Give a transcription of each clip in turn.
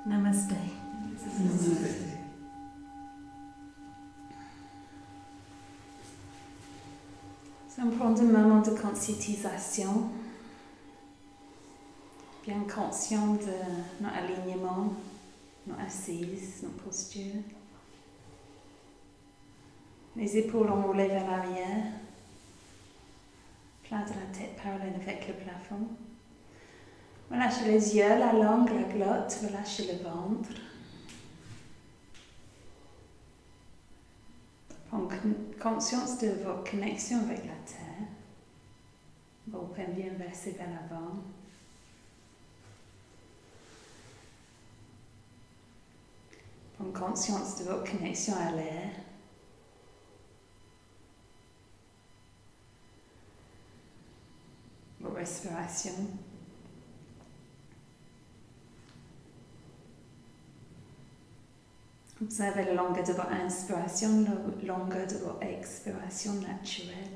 Namaste. Ça me prend un moment de conscientisation, bien conscient de notre alignement, notre assise, notre posture. Les épaules enroulées vers l'arrière, plat de la tête parallèle avec le plafond. Relâchez les yeux, la langue, la glotte, relâchez le ventre. Prends conscience de votre connexion avec la terre. Vos pieds bien versés vers l'avant. Prends conscience de votre connexion à l'air. Votre respiration. Observez la longueur de votre inspiration, la longueur de votre expiration naturelle.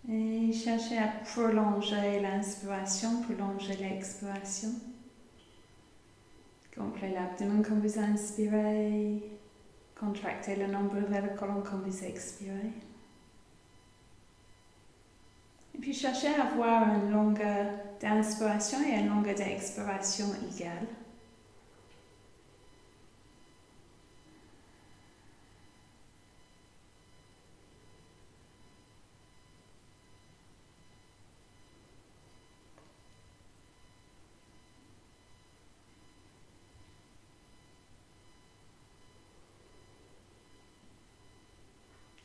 Et cherchez à prolonger l'inspiration, prolonger l'expiration. Gonflez l'abdomen quand vous inspirez. Contractez le nombril vers le côlon quand vous expirez. Et puis cherchez à avoir une longueur d'inspiration et une longueur d'expiration égale.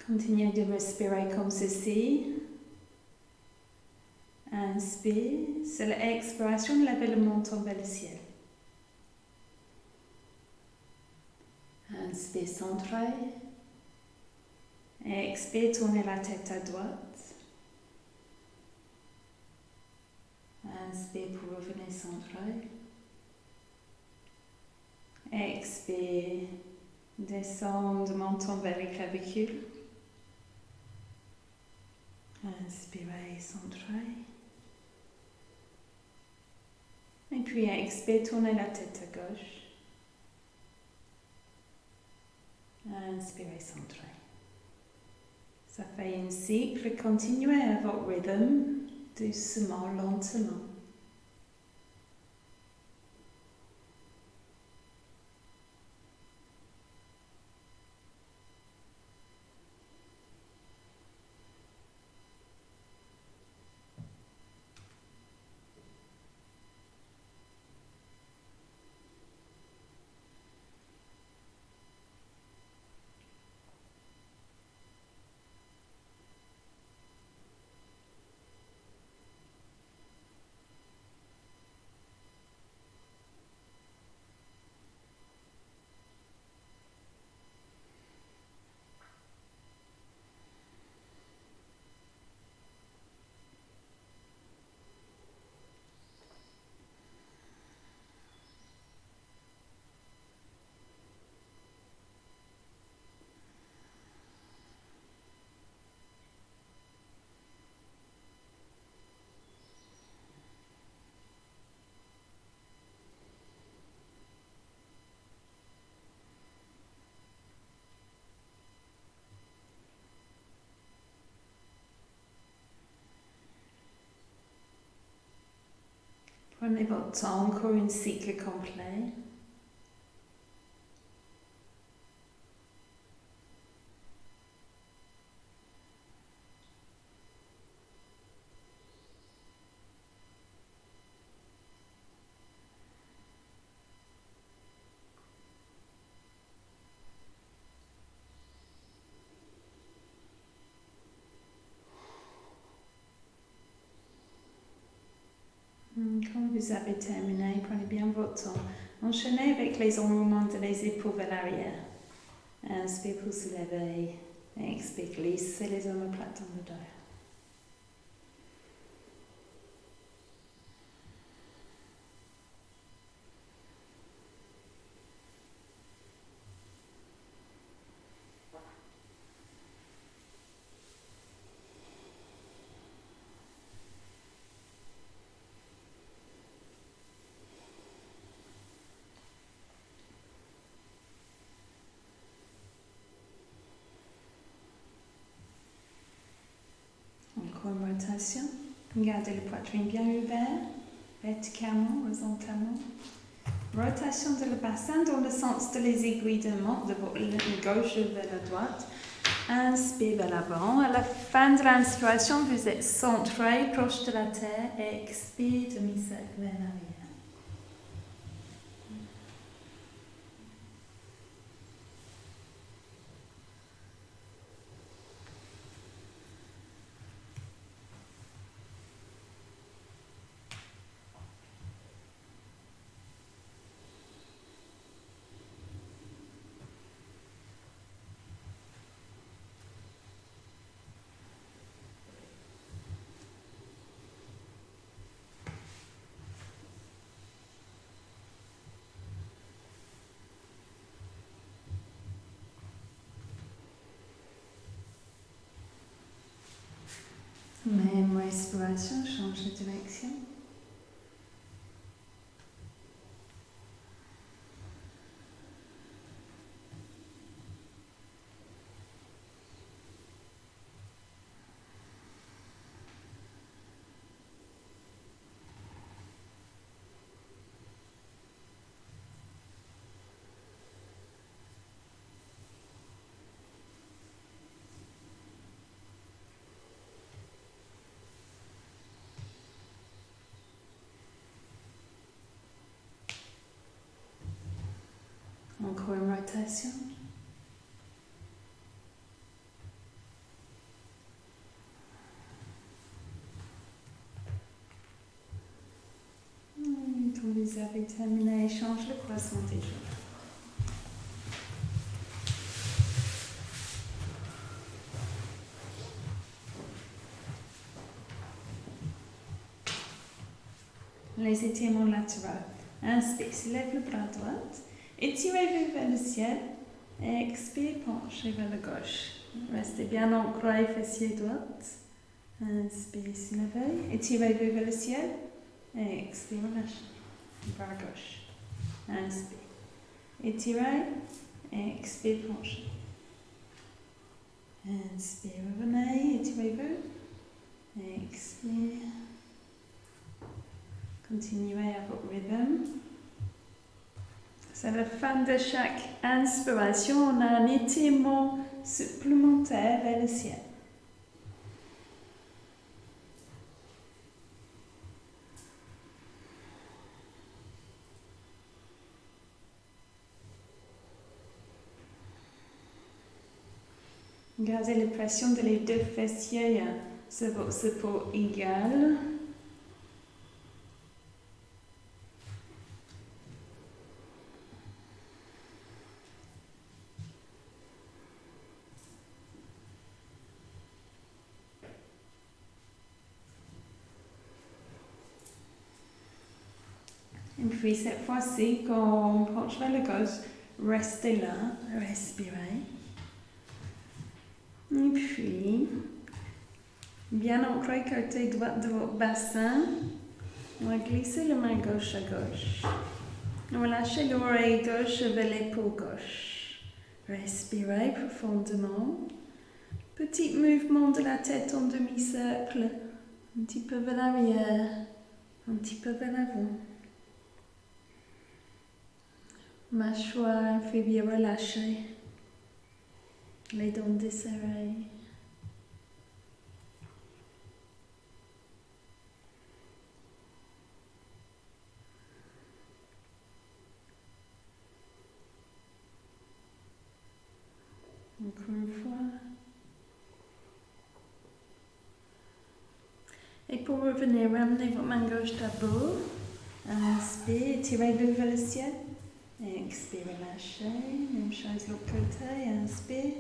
Continuez de respirer comme ceci. Inspire, c'est l'expiration, levez le menton vers le ciel. Inspire, centrez. Expire, tournez la tête à droite. Inspire pour revenir centré. Expire, descendre le menton vers les clavicules. Inspirez, centrez. Et puis expire, tournez la tête à gauche. Inspirez, centrez. Ça fait un cycle. Continuez à votre rythme, doucement, lentement. Prenez votre temps, encore un cycle complet. Quand vous avez terminé, prenez bien votre temps. Enchaînez avec les enroulements des épaules vers l'arrière. Inspire pour se lever. Expire, glissez les omoplates dans le dos. Encore une rotation. Gardez le poitrine bien ouvert, verticalement, horizontalement. Rotation de le bassin dans le sens de les aiguilles de monte de votre gauche vers la droite. Inspire vers l'avant. À la fin de l'inspiration, vous êtes centré, proche de la terre. Expire, demi-cercle vers l'arrière. Même respiration, change de direction. Encore une rotation. Quand vous avez terminé, change le croissant des jambes. Les étirements latéraux. Inspire, soulève le bras droit. Étirez-vous vers le ciel. Expire, penchez vers la gauche. Restez bien ancré, fessier droit. Inspire, soulevez. Étirez-vous vers le ciel. Expire, relâchez. Bras gauche. Inspire. Étirez. Expire, penchez. Inspire, revenez. Étirez-vous. Expire. Continuez à votre rythme. C'est la fin de chaque inspiration. On a un étirement supplémentaire vers le ciel. Gardez la pression de les deux fessiers sur votre épaule égale. Et puis cette fois-ci, quand on penche vers la gauche, restez là, respirez. Et puis, bien ancré côté droit de votre bassin, on va glisser la main gauche à gauche. On va lâcher l'oreille gauche vers l'épaule gauche. Respirez profondément. Petit mouvement de la tête en demi-cercle, un petit peu vers l'arrière, un petit peu vers l'avant. Mâchoire inférieure relâchée, les dents desserrées. Encore une fois. Et pour revenir, ramenez votre main gauche tableau. Inspire, tirez-le vers le ciel. Expire, relâchez. Même chose l'autre côté. Inspire.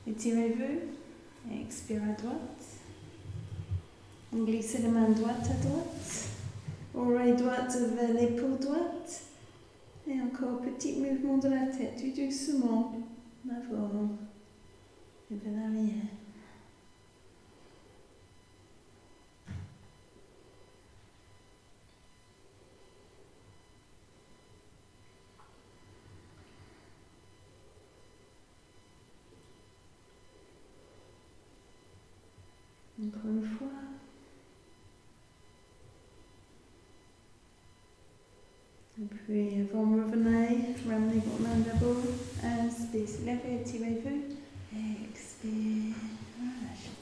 Étirez-vous. Expire à droite. Glissez les mains droite à droite. Oreille droite vers l'épaule droite. Et encore petit mouvement de la tête, tout doucement. L'avant. Et vers l'arrière. Encore une fois. Et puis, avant de revenir, ramenez vos mains d'abord. Inspire, levez, étirez-vous. Expire, relâchez.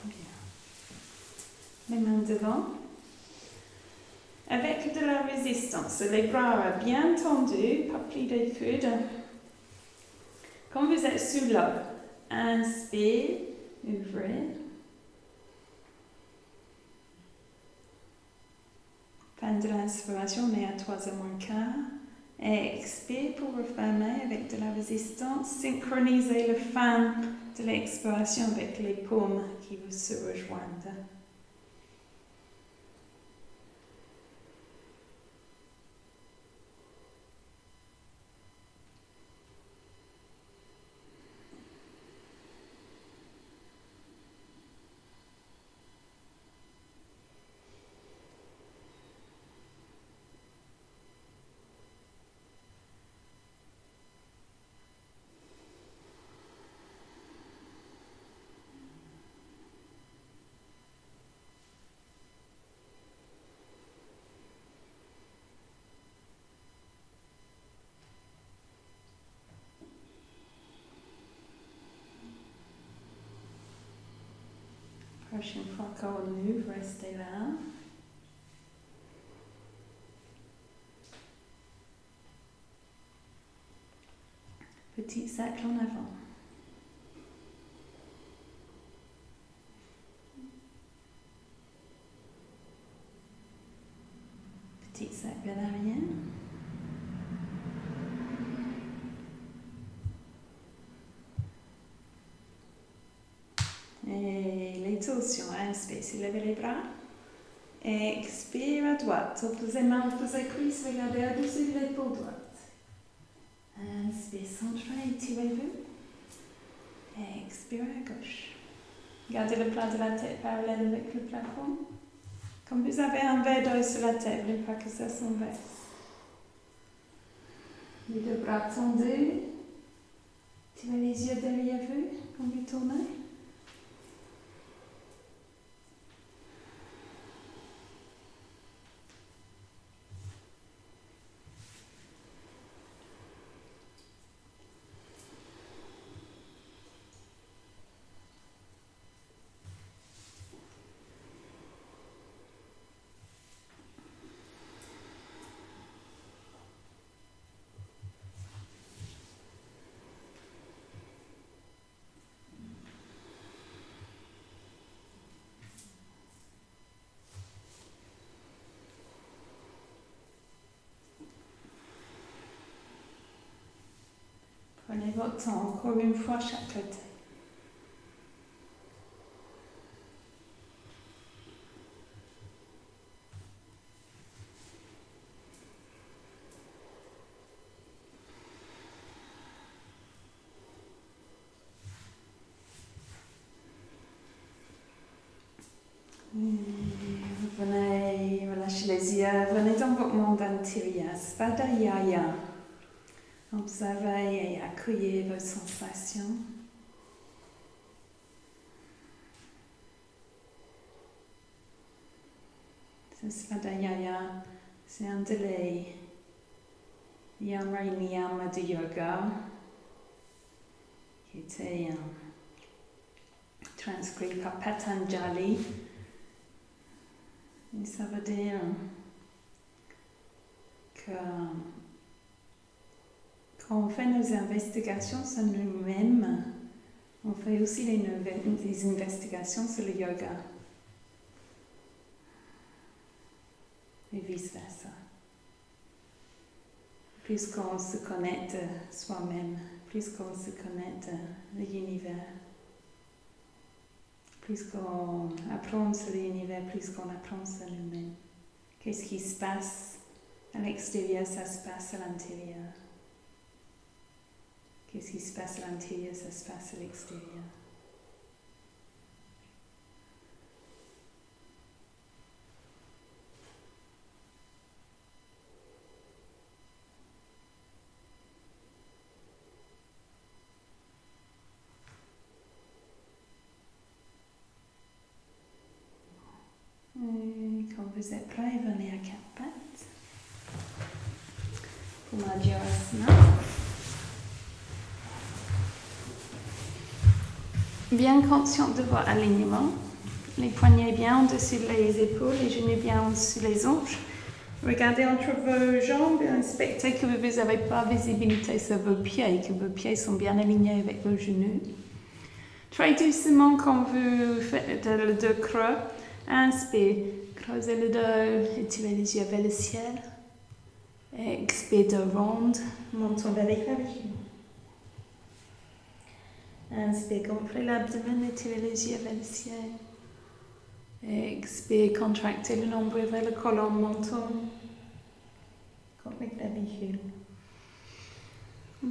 Bien. Les mains devant. Avec de la résistance, les bras bien tendus, pas plis des coudes. Quand vous êtes sous l'eau, inspire, ouvrez. Fin de l'inspiration, on est à 3h moins 1/4. Expire pour refermer avec de la résistance. Synchronisez le fin de l'expiration avec les paumes qui vous se rejoignent. Prochaine fois qu'on ouvre, restez là. Petit cercle en avant. Petit cercle à l'arrière. Et les torsions, inspire, soulevez les bras. Expire à droite, opposez main, opposez cuisse, regardez au-dessus de l'épaule droite. Inspire, centrez, étirez-vous. Expire à gauche. Gardez le plat de la tête parallèle avec le plafond. Comme vous avez un verre d'eau sur la tête, n'oubliez pas que ça s'inverse. Les deux bras tendus. Tirez les yeux derrière vous quand vous tournez. Prenez votre temps, encore une fois chaque côté. Venez, relâchez les yeux, venez dans votre monde intérieur, Svadhyaya. Observez et accueillez vos sensations. Ce Svadhyaya, c'est un délai yama et niyama de yoga qui était transcrit par Patanjali. Et ça veut dire que quand on fait nos investigations sur nous-mêmes, on fait aussi des investigations sur le yoga. Et vice-versa. plus qu'on se connecte soi-même, plus qu'on se connecte à l'univers, plus qu'on apprend sur l'univers, plus qu'on apprend sur nous-mêmes. Qu'est-ce qui se passe à l'extérieur, ça se passe à l'intérieur. Qu'est-ce qui se passe à l'intérieur, ça se passe à l'extérieur. Et quand vous êtes prêts, venez à quatre pattes. Pour Madhyasana. Bien conscient de votre alignement, les poignets bien au-dessus des épaules, les genoux bien au-dessus des hanches. Regardez entre vos jambes et inspectez que vous n'avez pas visibilité sur vos pieds, que vos pieds sont bien alignés avec vos genoux. Très doucement, quand vous faites le dos creux, inspire, creusez le dos, étirez les yeux vers le ciel. Expire dos ronde, montons vers les clavicules. Inspire, gonflez l'abdomen, étirez les yeux vers le ciel. Expire, contractez le nombril vers le colon, menton, contre les clavicules.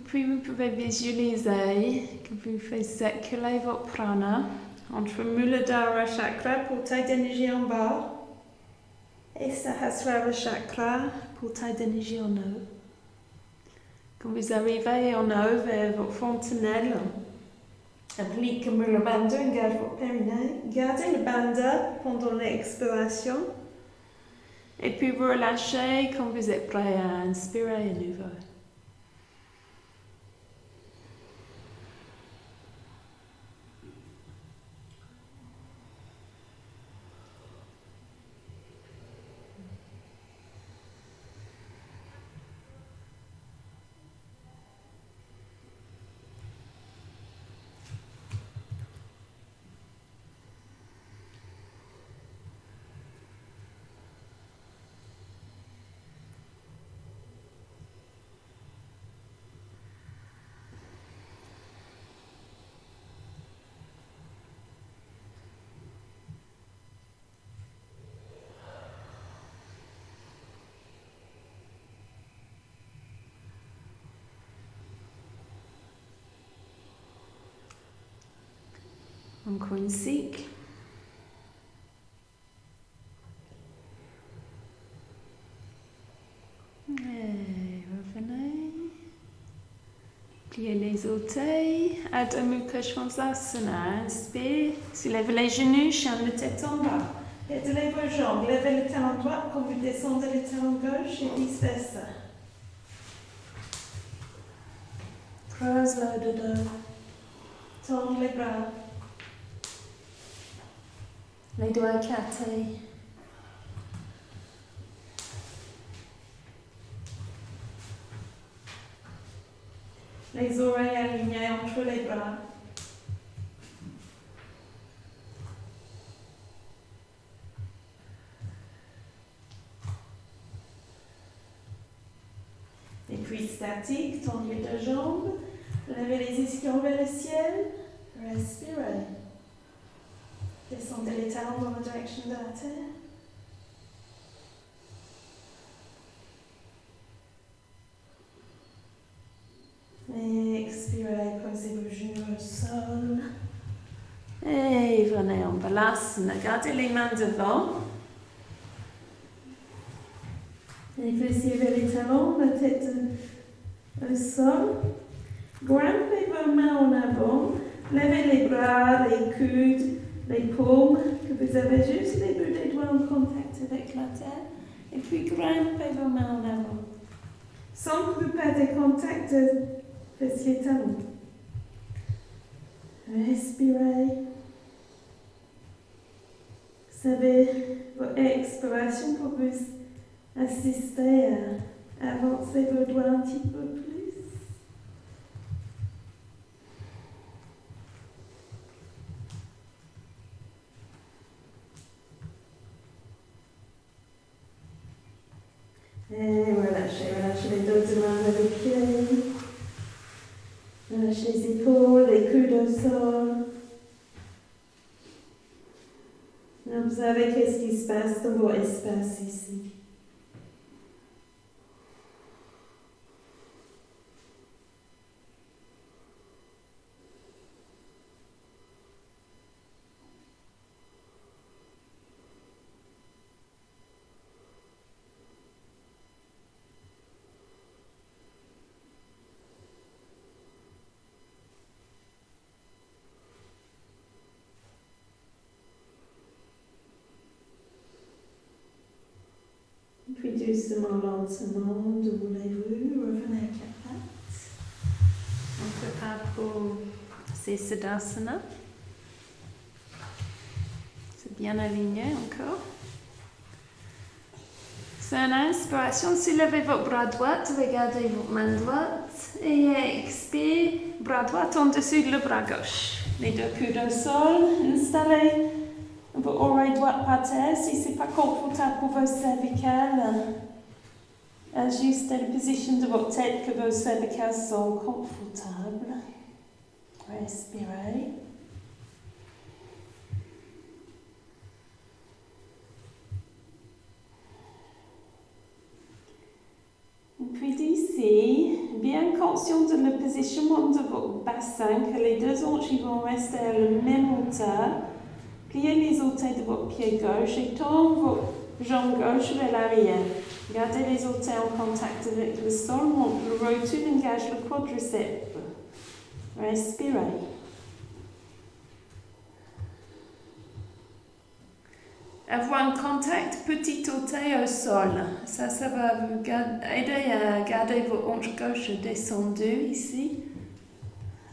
Puis vous pouvez visualiser que vous faites circuler votre prana entre Muladhara chakra, portail d'énergie en bas, et Sahasrara chakra, portail d'énergie en haut. Quand vous arrivez en haut vers votre fontanelle, appliquez le bandha, engagez votre périnée, gardez le bandha pendant l'expiration, et puis vous relâchez quand vous êtes prêt à inspirer à nouveau. Encore un cycle. Et revenez. Pliez les orteils. Adho Mukha Svanasana. Inspire. Soulevez les genoux, chien de tête en bas. Pédalez vos jambes. Levez le talon droit quand vous descendez le talon gauche et vice versa. Creuse le dos. Tendre les bras. Les doigts écartés. Les oreilles alignées entre les bras. Et puis statique, tendez les deux jambes. Levez les ischions vers le ciel. Respirez. Descendez les talons dans la direction de la terre. Et expirez, posez vos genoux au sol. Et venez en balasana. Gardez les mains devant. Les fessiers vers les talons, la tête au sol. Grimpez vos mains en avant. Levez les bras, les coudes, les paumes, que vous avez juste les bouts des doigts en contact avec la terre. Et puis grimpez vos mains en avant. Sans que vous perdez contact de fessiers-talons. Respirez. Savez votre expiration pour vous assister à avancer vos doigts un petit peu plus. Et relâchez, relâchez. Relâche les deux mains vers les pieds. Relâche les épaules, les coudes au sol. Observez qu'est-ce qui se passe dans vos espaces ici. Puis doucement, lentement, déroulez-vous, revenez à quatre pattes. On prépare pour ces Siddhasana. C'est bien aligné encore. C'est une inspiration, soulevez votre bras droit, regardez votre main droite et expire, bras droit en dessous de le bras gauche. Les deux coudes au sol, installez votre oreille droite par terre. Si ce n'est pas confortable pour vos cervicales, ajustez la position de votre tête que vos cervicales sont confortables. Respirez. Puis d'ici, bien conscient de le positionnement de votre bassin, que les deux hanches vont rester à la même hauteur. Pliez les orteils de votre pied gauche et tournez votre jambe gauche vers l'arrière. Gardez les orteils en contact avec le sol, montre le rotule, engage le quadriceps. Respirez. Avoir un contact petit orteil au sol. Ça va vous aider à garder vos hanches gauche descendues ici.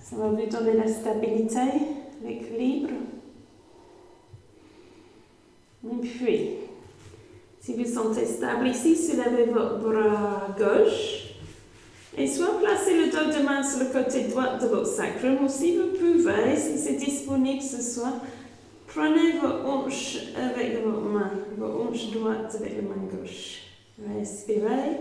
Ça va vous donner la stabilité, l'équilibre. Et puis, si vous sentez stable ici, soulevez votre bras gauche. Et soit placez le dos de main sur le côté droit de votre sacrum, ou si vous pouvez, si c'est disponible ce soir, prenez vos hanches avec votre main, vos hanches droites avec la main gauche. Respirez.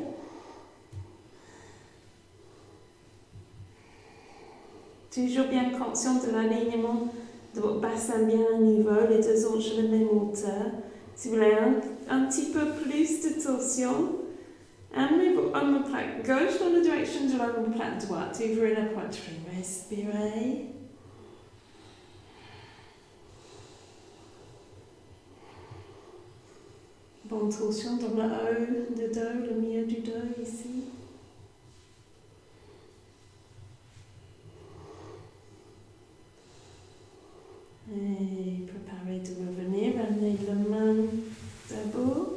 Toujours bien conscient de l'alignement de votre bassin bien à niveau, les deux hanches à la même hauteur. Si vous voulez un petit peu plus de torsion, amenez votre omoplate gauche dans la direction de l'omoplate droite. Ouvrez la poitrine. Respirez. Bonne torsion dans le haut du dos, le milieu du dos ici. Et préparez de revenir, amenez la main debout,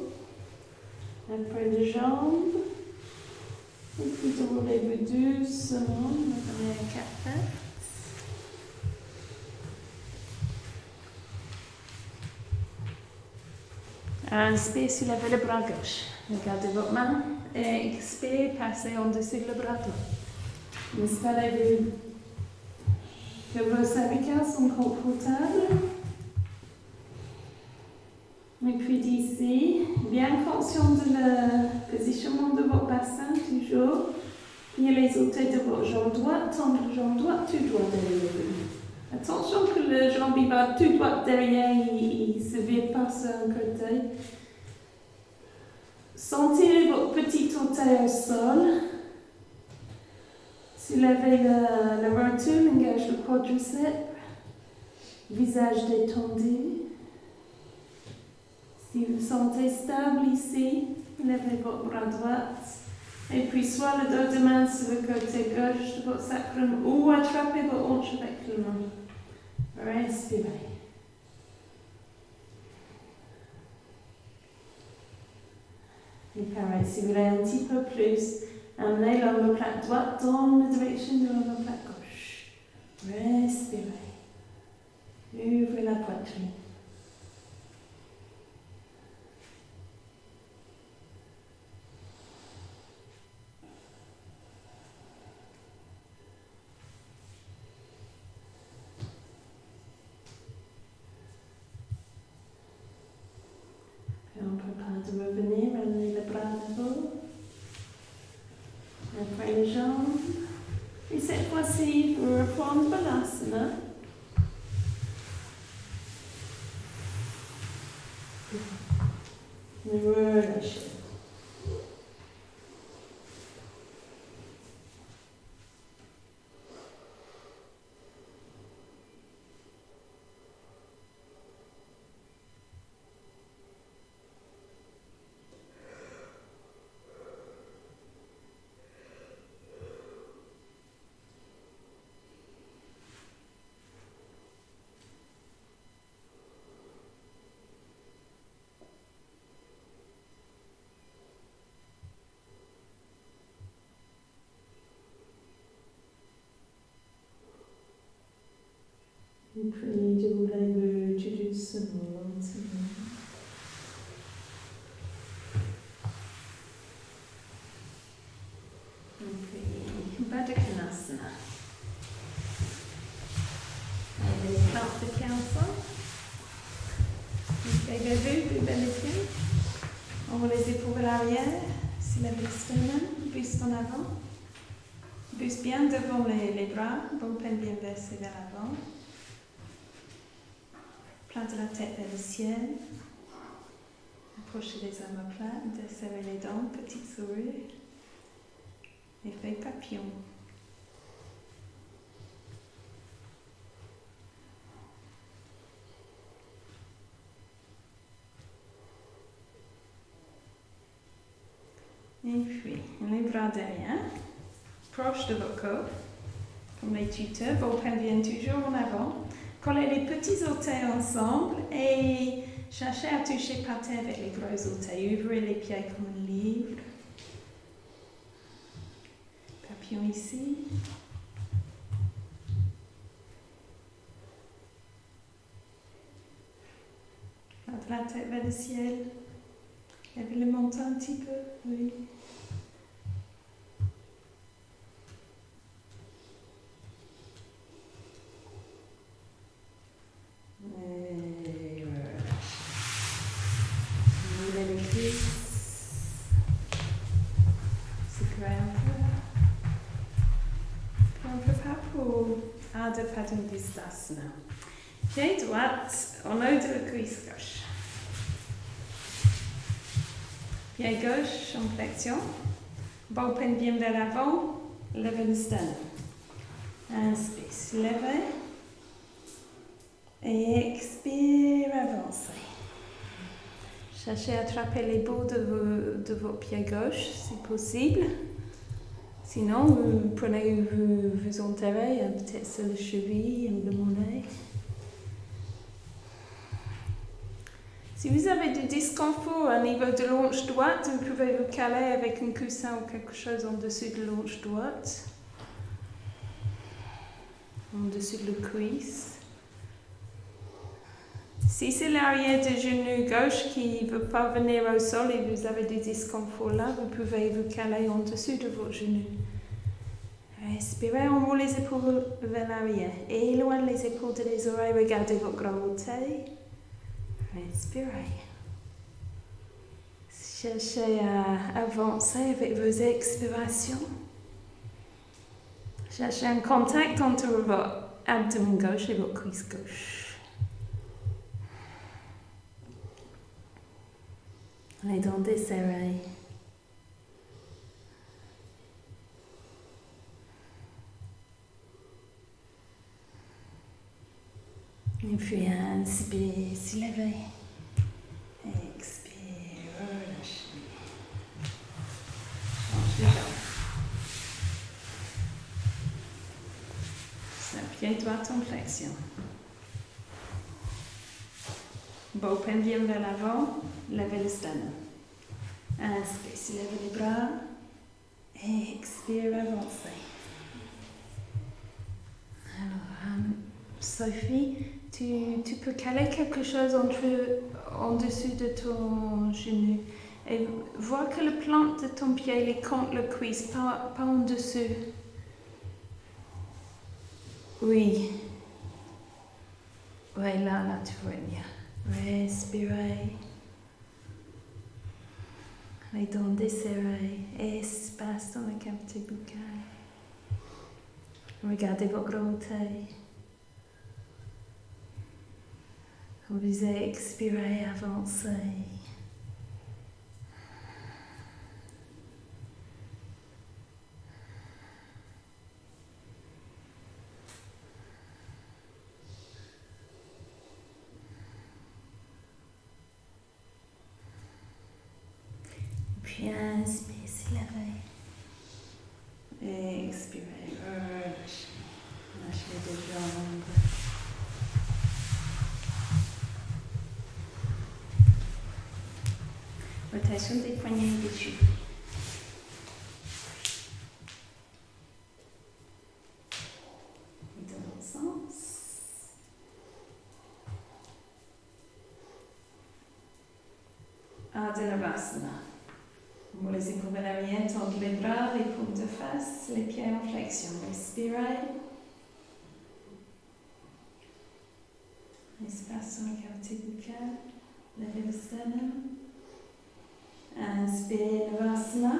après les jambes, et puis déroulez-vous doucement, revenez à quatre pattes. Inspire, soulevez le bras gauche. Regardez votre main et expire, passez en dessous le bras droit. Installez-vous. Que vos cervicales sont confortables. Et puis d'ici, bien conscient de le positionnement de votre bassin, toujours. Pliez les orteils de votre jambe droite, tendre la jambe droite tout droit derrière vous. Attention que le jambe va tout droit derrière, il ne se vire pas sur un côté. Sentez votre petit orteil au sol. Soulevez le rotule, engage le quadriceps. Visage détendu. Si vous sentez stable ici, levez votre bras droit. Et puis soit le dos de main sur le côté gauche de votre sacrum ou attrapez vos hanches avec la main. Respirez. Et pareil, si vous voulez un petit peu plus, amenez l'omoplate droite dans la direction de l'omoplate gauche. Respirez. Ouvrez la poitrine. Et on prépare de revenir, amenez le bras debout. Après les jambes. Et cette fois-ci, vous reprendre Balasana. Relâchez. Et puis, je vous lève tout doucement, lentement. Et puis, Baddha Konasana. Allez, les plantes de pied ensemble. Les bébés, plus belle les pieds. On va les épaules à l'arrière. Si la buste buste en avant. Buste bien devant les bras. Bon peine bien versé vers l'avant. Plante la tête vers le ciel. Approchez les âmes à plat, desserrez les dents, petite souris. Effet papillon. Et puis, les bras derrière, proche de vos côtes, comme les tuteurs, vos peines viennent toujours en avant. Collez les petits orteils ensemble et cherchez à toucher par terre avec les gros orteils. Ouvrez les pieds comme un livre. Papillon ici. Plante la tête vers le ciel. Lève le menton un petit peu. Oui. Et voilà. Moulez les cuisses. Secouez un peu. Puis on prépare pour Ardha Padangusthasana. Pied droit en haut de la cuisse gauche. Pied gauche en flexion. Bas peine bien vers l'avant. Levez le sternum. Inspire, levez. Et expire, avancez. Cherchez à attraper les bouts de vos pieds gauche, si possible. Sinon, vous prenez, vous enterrez peut-être sur le cheville ou le mollet. Si vous avez du disconfort au niveau de l'hanche droite, vous pouvez vous caler avec un coussin ou quelque chose en dessous de l'hanche droite, en dessous de la cuisse. Si c'est l'arrière du genou gauche qui ne veut pas venir au sol et vous avez du disconfort là, vous pouvez vous caler en dessous de votre genou. Respirez, enroule les épaules vers l'arrière. Éloigne les épaules des oreilles, regardez votre grand orteil. Respirez. Cherchez à avancer avec vos expirations. Cherchez un contact entre votre abdomen gauche et votre cuisse gauche. Les dents desserrées. Et puis inspire, s'élever. Expire, relâchez. Change les jambes. Pied droit en flexion. Beau peine bien vers l'avant, levez le sternum. Inspire, soulevez les bras. Expire, avancez. Alors, Sophie, tu peux caler quelque chose en dessous de ton genou et vois que la plante de ton pied est contre la cuisse, pas en dessous. Oui. Oui, là, tu vois bien. Respirez. Les dents desserrées, espace dans la cavité buccale. Regardez vos gros tailles. Vous expirez, avancez. Puis inspirez, s'élever. Expirez, relâchez. Lâchez les deux jambes. Rotation des poignets et des chevilles. Dans l'autre sens. Adharavasana. Vous laissez couvrir l'arrière, tendre les bras, les paumes de face, les pieds en flexion. Respirez. Espace sur la cavité buccale. Levez le sternum. Inspire Navasana.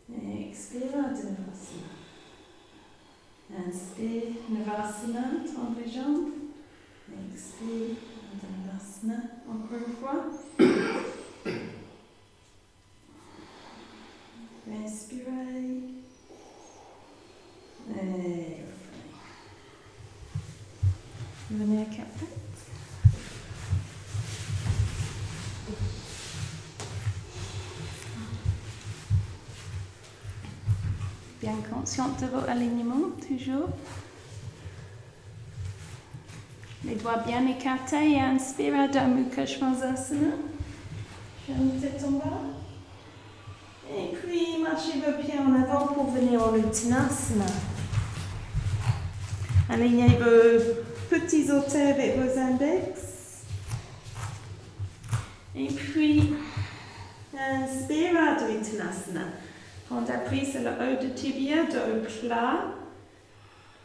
Expire Adharavasana. Inspire Navasana, tendre les jambes. Expire Adharavasana. Encore une fois. Respirez. Et venez à quatre pattes. Bien consciente de votre alignement, toujours. Les doigts bien écartés et inspire Adho Mukha Svanasana. Fermez tête en bas. Et puis marchez vos pieds en avant pour venir en Uttanasana. Alignez vos petits orteils avec vos index. Et puis inspire Adho Uttanasana. Prendre appui sur le haut du tibia, dos plat.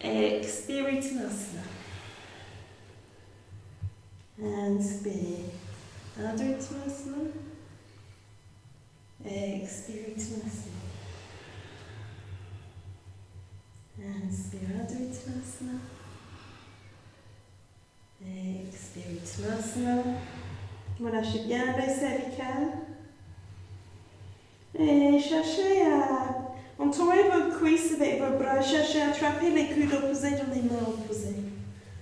Expire Uttanasana. Inspire Adho Uttanasana. Expire Uttanasana. Inspire Adho Uttanasana. Expire Uttanasana. Relâchez bien les cervicales. Et cherchez à entourer vos cuisses avec vos bras. Cherchez à attraper les coudes opposés dans les mains opposées.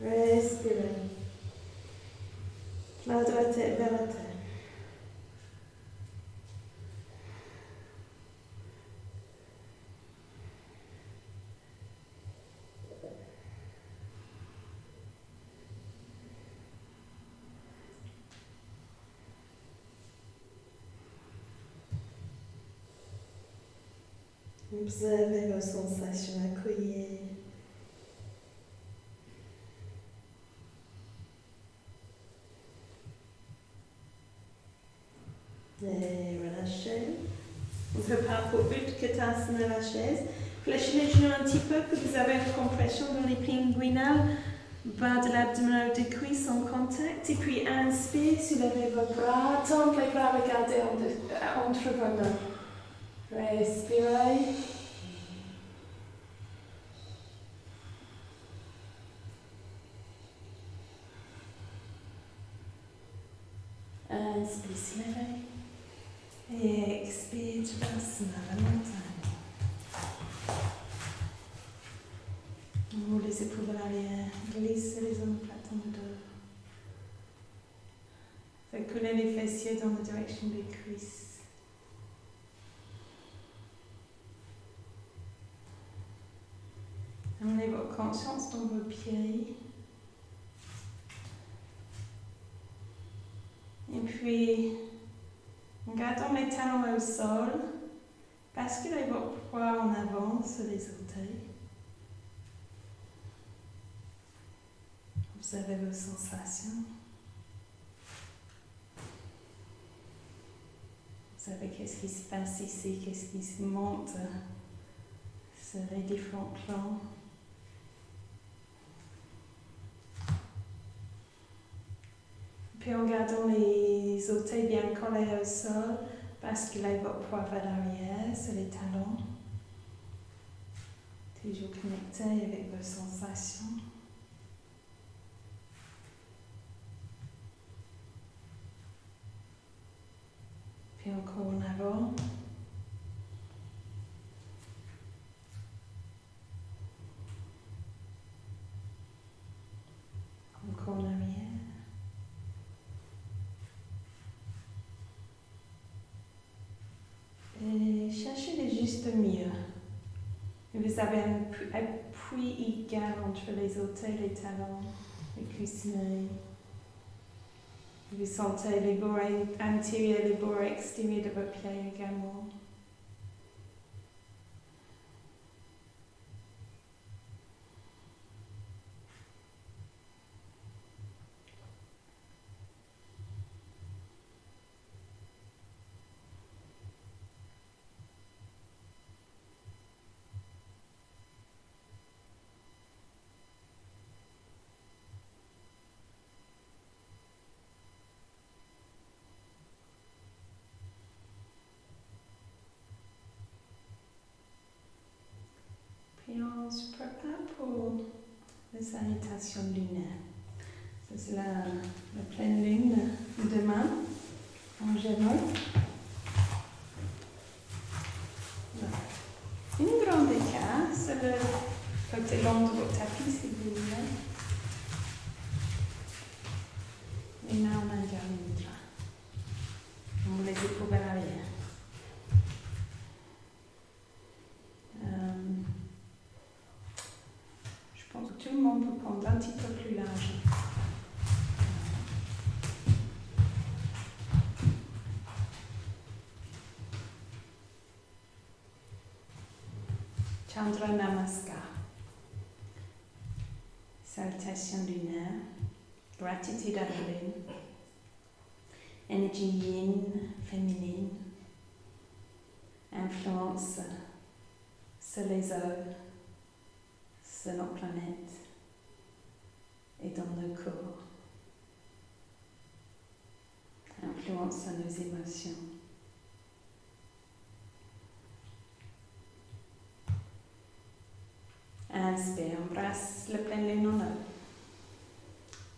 Respirez. La droite tête vers la terre. Observez vos sensations, accueillez. Et relâchez. On prépare pour Utkatasana la chaise. Fléchez les genoux un petit peu, que vous avez une compression dans les pinguinales. Bas de l'abdomen des cuisses en contact. Et puis inspire, soulevez vos bras. Tendez les bras, regardez entre vos mains. Respirez. Inspire, soulevez. Et expire, Uttanasana, la montagne. Roulez les épaules vers l'arrière. Glissez les omoplates dans le dos. Faites couler les fessiers dans la direction des cuisses. Amenez votre conscience dans vos pieds. Et puis, en gardant les talons au sol, basculez votre poids en avant sur les orteils. Observez vos sensations. Observez qu'est-ce qui se passe ici, qu'est-ce qui se monte sur les différents plans. Puis en gardant les orteils bien collés au sol, Basculez votre poids vers l'arrière sur les talons. Toujours connecté avec vos sensations. Puis encore en avant. Encore en arrière. Et cherchez le juste milieu. Vous avez un appui égal entre les orteils, les talons, les coussins. Vous sentez les bords intérieurs et les bords extérieurs de vos pieds également. Et on se prépare pour les salutations lunaires. C'est la pleine lune demain en Gémeaux. Une grande écart sur le côté long de votre tapis si vous voulez. Et là on a déjà une mudra. On les épaules vers l'arrière. Je pense que tout le monde peut prendre un petit peu plus large. Chandra Namaskar. Salutation lunaire. Gratitude à la lune. Énergie yin, féminine. Influence sur les eaux, sur notre planète et dans nos corps. Influence sur nos émotions. Inspire, embrasse la pleine lune en haut.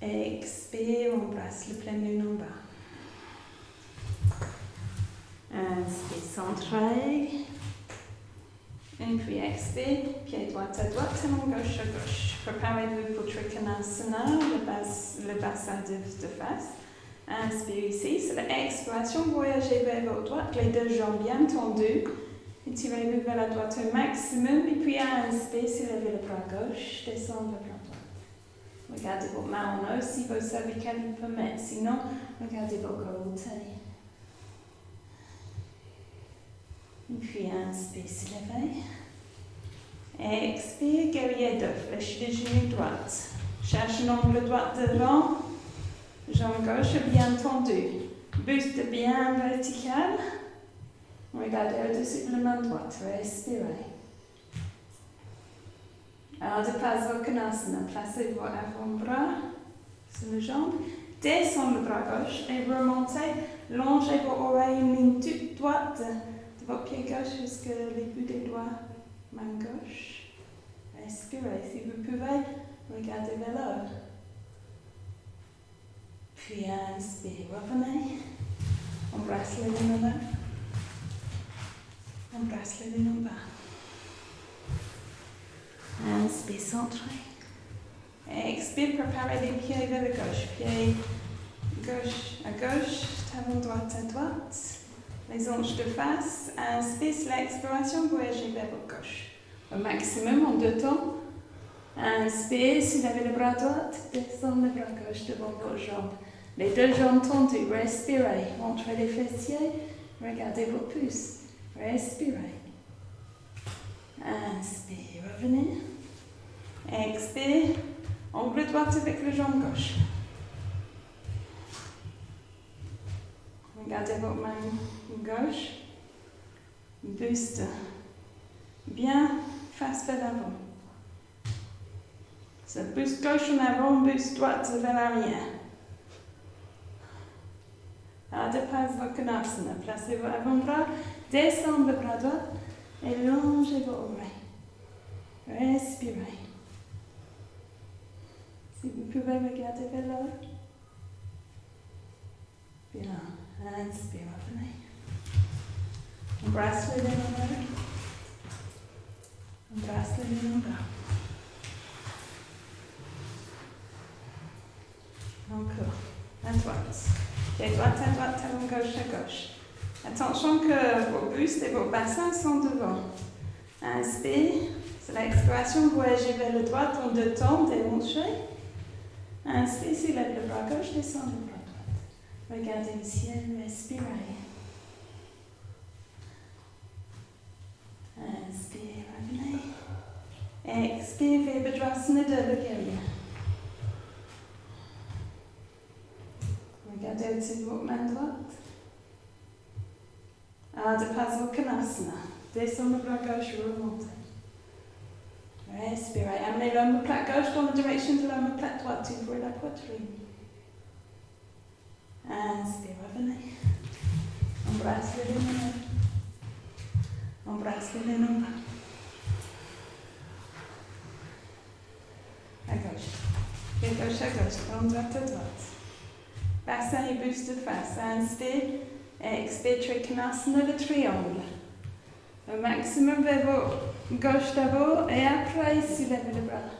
Expire, embrasse la pleine lune en bas. Inspire, centré. Et puis expire, pied droit à droite, talon gauche à gauche. Préparez-vous pour Trikonasana, le bassin de face. Inspire ici, c'est l'expiration, voyagez vers votre droite, les deux jambes bien tendues. Étirez-vous vers la droite au maximum, et puis inspire, soulevez le bras gauche, descendez le bras droit. Regardez vos mains en haut si vos cervicales le permettent, sinon regardez vos côtés. Et puis inspire, soulevez. Expire, guerrier 2, flèche de genou droite. Cherche l'angle droit devant, jambe gauche bien tendue. Buste bien vertical. Regardez au-dessus de la main droite, respirez. Alors de Parsvakonasana, placez vos avant-bras sur les jambes, descendez le bras gauche et remontez, longez vos oreilles une ligne toute droite de votre pied gauche jusqu'à les bouts des doigts, main gauche. Respirez, si vous pouvez, regardez vers l'eau. Puis inspire, revenez, embrasse les lunes en haut. Embrasse les lunes en bas. Inspire, centré. Expire, préparez les pieds vers la gauche. Pied gauche à gauche, talon droit à droite. Les hanches de face. Inspire, c'est l'expiration, voyagez vers votre gauche. Au maximum en 2 temps. Inspire, soulevez le bras droit, descendez le bras gauche devant vos jambes. Les 2 jambes tendues, respirez. Montrez les fessiers, regardez vos pouces. Respirez. Inspire, revenez. Expire, angle droit avec la jambe gauche. Regardez votre main gauche. Buste bien face vers l'avant. Ce buste gauche en avant, buste droite vers l'arrière. Ardha Pasva Konasana. Placez vos avant-bras, descendez le bras droit et longez vos oreilles. Respirez. Si vous pouvez regarder vers l'eau. Bien. Inspire, revenez. Embrasse les mains en l'air. Embrasse les mains en bas. Encore. À droite. Pied droite, talon gauche à gauche. Attention que vos bustes et vos bassins sont devant. Inspire. C'est l'expiration, voyagez vers le droit en deux temps, déhanché. Inspire, soulève le bras gauche, descend le bras droit. Regardez le ciel, respirez. Inspire, revenez. Expire, Virabhadrasana de le guerrier. Regardez au-dessus de votre main droite. Ardha Pasva Konasana. Descendez le bras gauche, remontez. Respirez. Amenez l'omoplate gauche dans la direction de l'omoplate droite. Ouvrez la poitrine. Inspire, revenez. Embrasse les mains. Embrasse les mains en bas. À gauche. Pied gauche à gauche. Talon droite à droite. Bassin et buste de face. Inspire. Expire, Trikonasana, le triangle. Au maximum vers vos gauche d'abord et après soulevez le bras.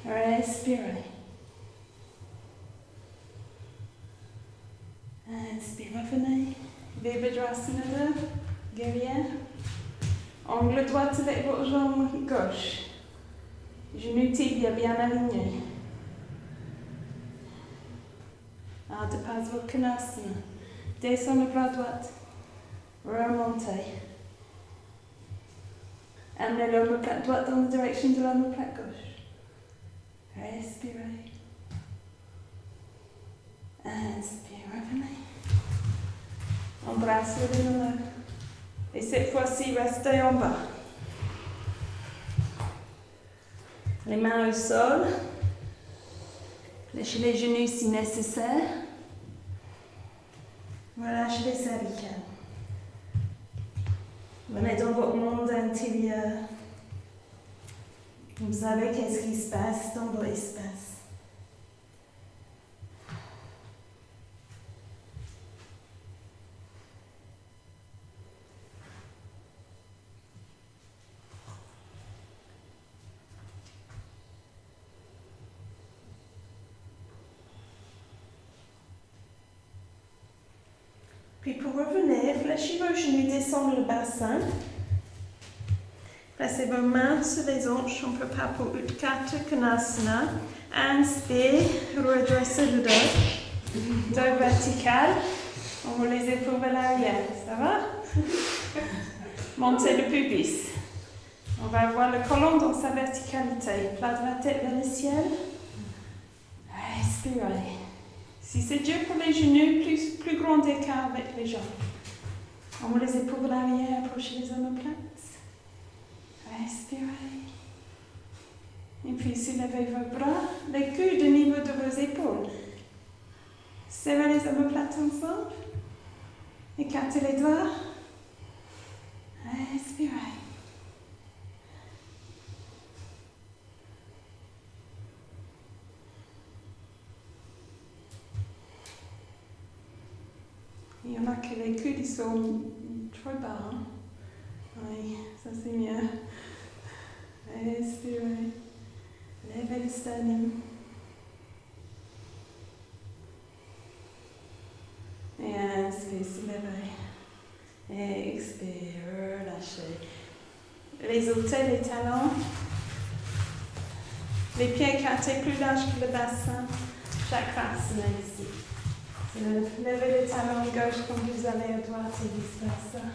Respirez. Inspire, revenez. Virabhadrasana de guerrière. Angle droit avec votre jambe gauche. Genou tibia bien aligné. Ardha Pasva Konasana. Descends le bras droit. Remontez. Amenez l'omoplate droite dans la direction de l'omoplate gauche. Respirez. Inspire, revenez. Embrasse le dos. Et cette fois-ci, restez en bas. Les mains au sol. Lâchez les genoux si nécessaire. Relâchez les cervicales. Venez dans votre monde intérieur. Vous savez qu'est-ce qui se passe dans votre espace. Puis pour revenir, fléchis vos genoux, descendez le bassin. Placez vos mains sur les hanches, on prépare pour Utkarta Konasana. Inspire, redressez le dos. Dos vertical. On roule les épaules vers l'arrière, ça va? Montez le pubis. On va avoir le colon dans sa verticalité. Plat de la tête vers le ciel. Respirez. Si c'est dur pour les genoux, plus grand écart avec les jambes. On roule les épaules vers l'arrière, approchez les omoplates. Respirez. Et puis soulevez vos bras, les coudes au niveau de vos épaules. Serrez les omoplates ensemble. Écartez les doigts. Respirez. Il y en a que les coudes ils sont trop bas. Hein? Oui, ça c'est mieux. Respirez. Levez le sternum. Et inspire, soulevez. Et expire, relâchez. Les orteils, les talons. Les pieds écartés plus larges que le bassin. Chakrasana ici. Levez les talons gauche quand vous allez à droite et vice versa.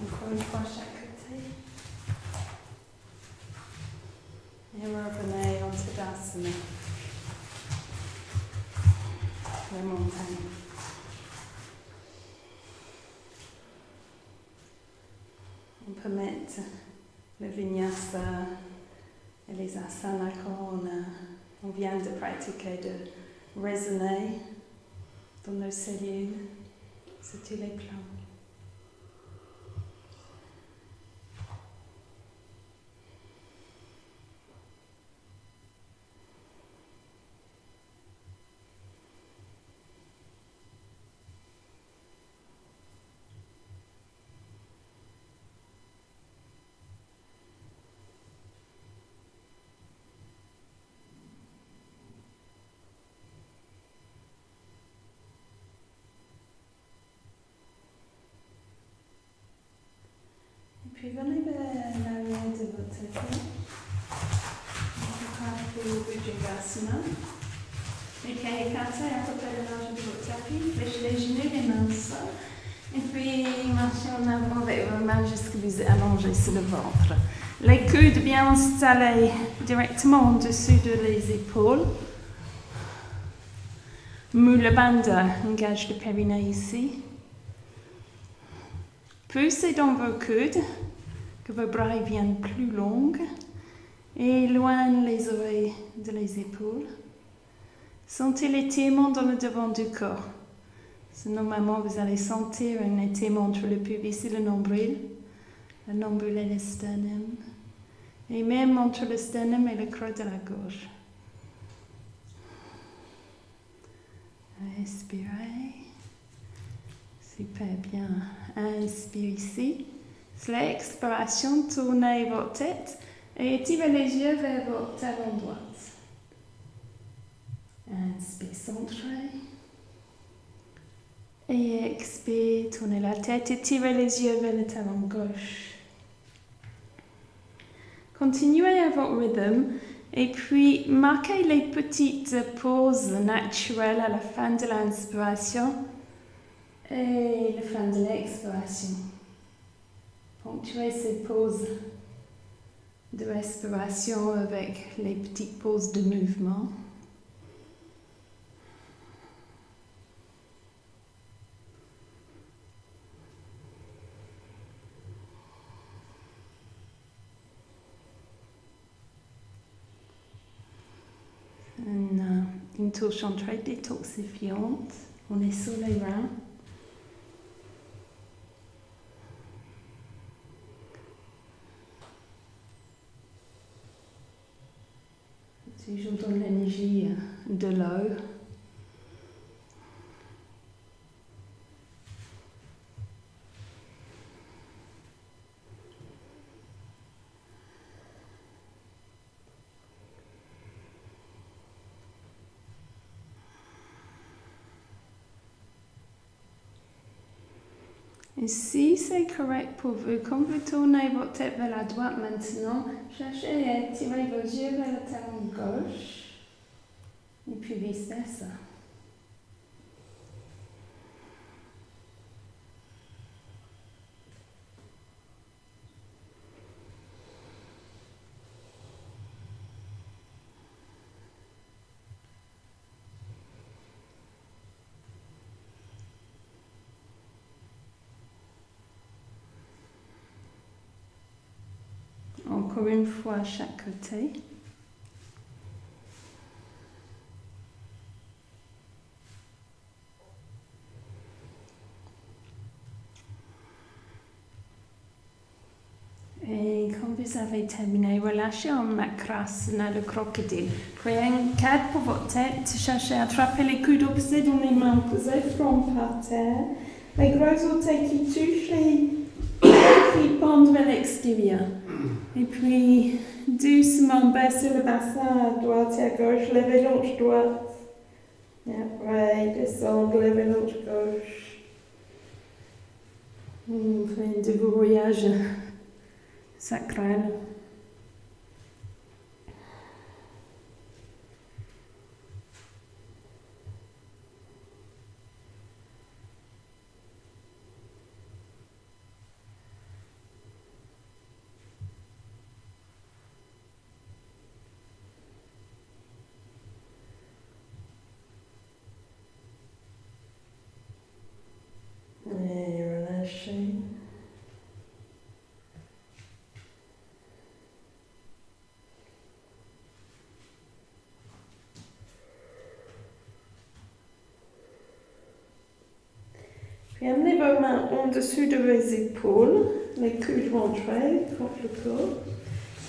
Encore une fois chaque côté. Et revenez en Tadasana. La montagne. On peut mettre le vinyasa et les asanas qu'on vient de pratiquer, de résonner dans nos cellules, sur tous les plans. Puis venez vers l'arrière de votre tête. On prépare pour Bhujangasana. Les pieds écartés à peu près de large de votre tapis. Fléchez les genoux, les mains au sol. Et puis marchez en avant avec vos mains jusqu'à vous allonger sur le ventre. Les coudes bien installés directement en dessous de les épaules. Mula Bandha, engage le périnée ici. Poussez dans vos coudes, que vos bras viennent plus longs, et éloignez les oreilles de les épaules. Sentez l'étirement dans le devant du corps. Normalement, vous allez sentir un étirement entre le pubis et le nombril et le sternum, et même entre le sternum et le creux de la gorge. Respirez. Super bien. Inspire ici. C'est l'expiration, tournez votre tête et tirez les yeux vers votre talon droit. Inspire, centrez. Et expire, tournez la tête et tirez les yeux vers le talon gauche. Continuez à votre rythme et puis marquez les petites pauses naturelles à la fin de l'inspiration et la fin de l'expiration. Ponctuez ces pauses de respiration avec les petites pauses de mouvement. Une torsion très détoxifiante. On est sur les reins. Toujours dans l'énergie de l'eau. Et si c'est correct pour vous, quand vous tournez votre tête vers la droite maintenant, cherchez à tirer vos yeux vers le talon gauche et puis vice-versa. Encore une fois à chaque côté. Et quand vous avez terminé, relâchez en Makrasana, le crocodile. Créez un cadre pour votre tête. Cherchez à attraper les coudes opposés dans les mains posées, front par terre. Les gros orteils qui touchent les qui pendent vers l'extérieur. Et puis, doucement baissez le bassin à droite et à gauche, levez l'anche droite. Et après, descendre, levez l'anche gauche. On fait un déverrouillage sacral. Puis amenez vos mains en dessous de vos épaules, les coudes rentrés contre le corps.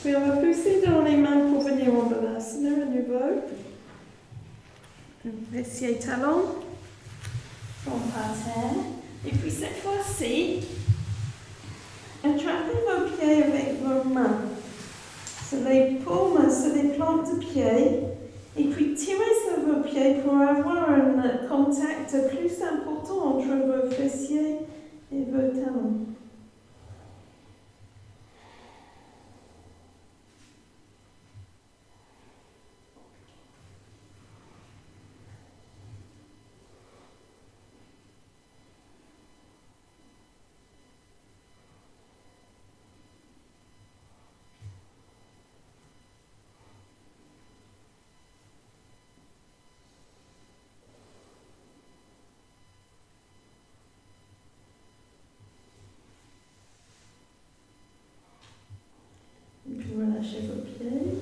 Puis on va pousser dans les mains pour venir en balasana à nouveau. Fessier talon, on par terre. Et puis cette fois-ci, attrapez vos pieds avec vos mains. Sur les paumes, sur les plantes de pieds. Et puis tirez sur vos pieds pour avoir un contact plus important entre vos fessiers et vos talons. Et puis relâchez vos pieds.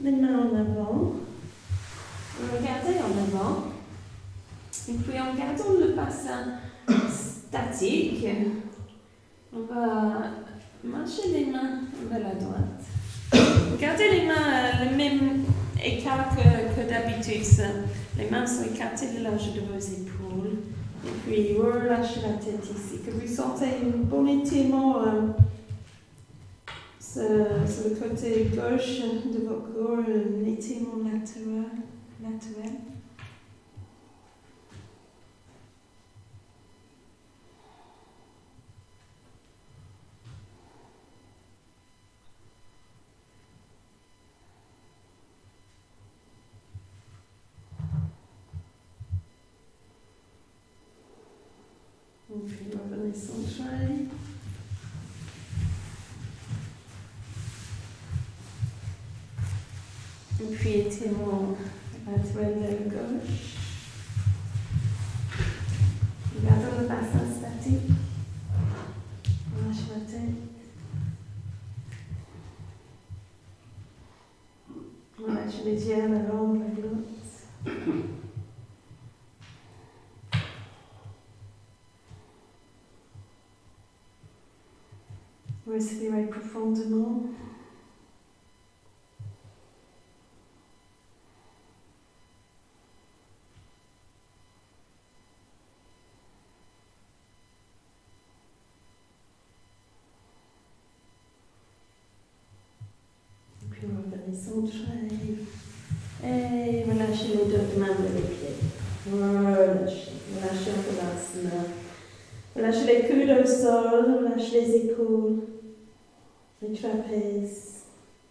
Les mains en avant. Regardez en avant. Et puis en gardant le bassin statique, on va marcher les mains vers la droite. Gardez les mains le même écart que d'habitude. Les mains sont écartées le large de vos épaules. Et puis relâchez la tête ici. Que vous sentez un bon étirement sur le côté gauche de votre corps, un étirement naturel. Et puis revenez centrer. Et puis étirement naturel vers gauche. Gardons le bassin statique. Relâchez la tête. Relâchez les yeux à l'avant, à l'autre. Respirez profondément. Puis revenez centrer. Et relâchez les deux mains vers les pieds. Relâchez. Relâchez un peu l'asana. Relâchez les coudes au sol. Relâchez les épaules. Les trapèzes,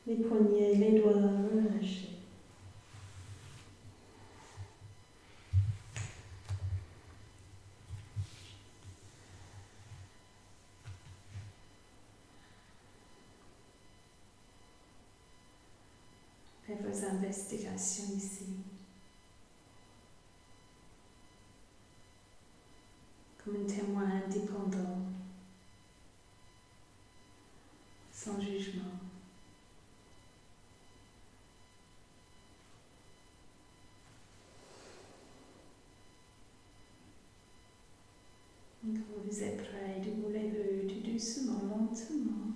les poignets, les doigts, relâchez. Faites vos investigations ici. Comme un témoin indépendant. Sans jugement. Et quand vous êtes prêt, déroulez-le tout doucement, lentement.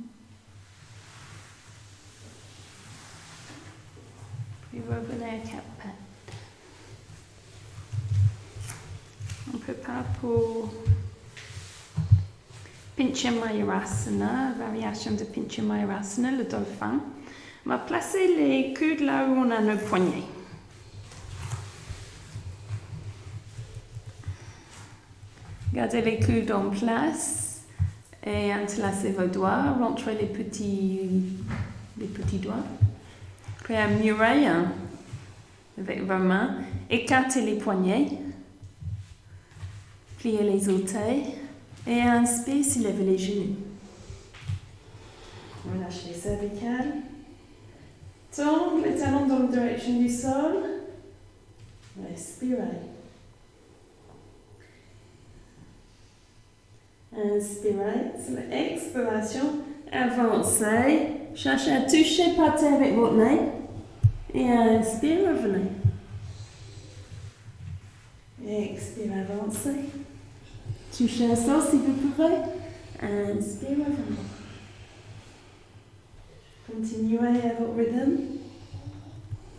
Puis revenez à quatre pattes. On prépare pour Pincha Mayurasana, variation de Pincha Mayurasana, le dauphin. On va placer les coudes là où on a nos poignets. Gardez les coudes en place et entrelacez vos doigts, rentrez les petits doigts. Puis à murée avec vos mains, écartez les poignets, pliez les orteils. Et inspire, soulevez les genoux. Relâchez les cervicales. Tourne les talons dans la direction du sol. Respirez. Inspirez. Sur l'expiration, avancez. Cherchez à toucher par terre avec votre nez. Et inspire, revenez. Expire, avancez. Touchez un sol si vous pouvez. Inspirez vraiment. Continuez à votre rythme.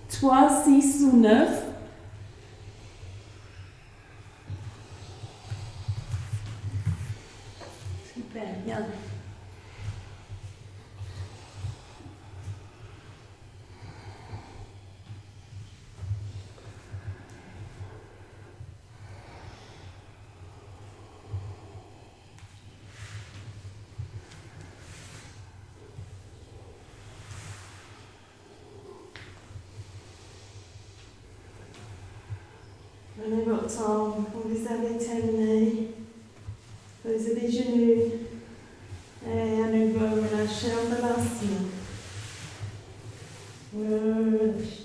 3, 6 ou 9. Super, bien. Prenez votre temps, quand vous avez terminé, posez les genoux et à nouveau relâchez en balancement. Relâchez.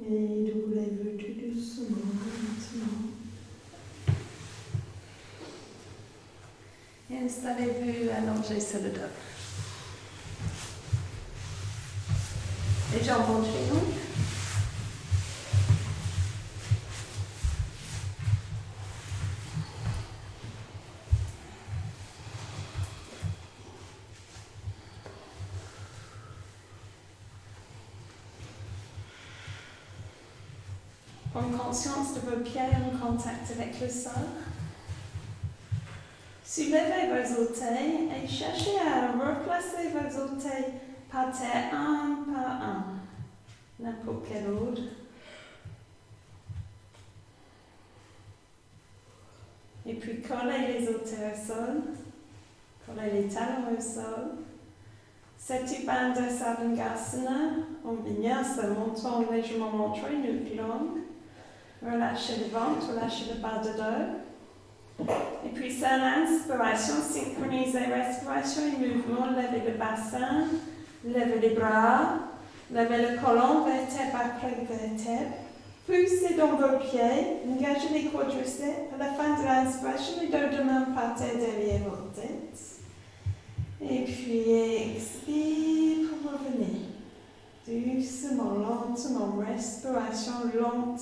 Et doublez-vous tout doucement, maintenant. Et installez-vous allongé sur le dos. Les jambes entre nous. Prendre conscience de vos pieds en contact avec le sol. Soulevez vos orteils et cherchez à replacer vos orteils par terre un par un, n'importe quel ordre. Et puis collez les orteils au sol, collez les talons au sol. Setubandha Savangasana, en vinyasa, montant légèrement montré, nuque longue. Relâchez le ventre, relâchez le bas de dos. Et puis, c'est l'inspiration, synchronisez respiration et mouvement, levez le bassin, levez les bras, levez le colon, vertèbre après vertèbre. Poussez dans vos pieds, engagez les quadriceps. À la fin de l'inspiration, les deux de main partez derrière votre tête. Et puis, expire pour revenir. Doucement, lentement, respiration lente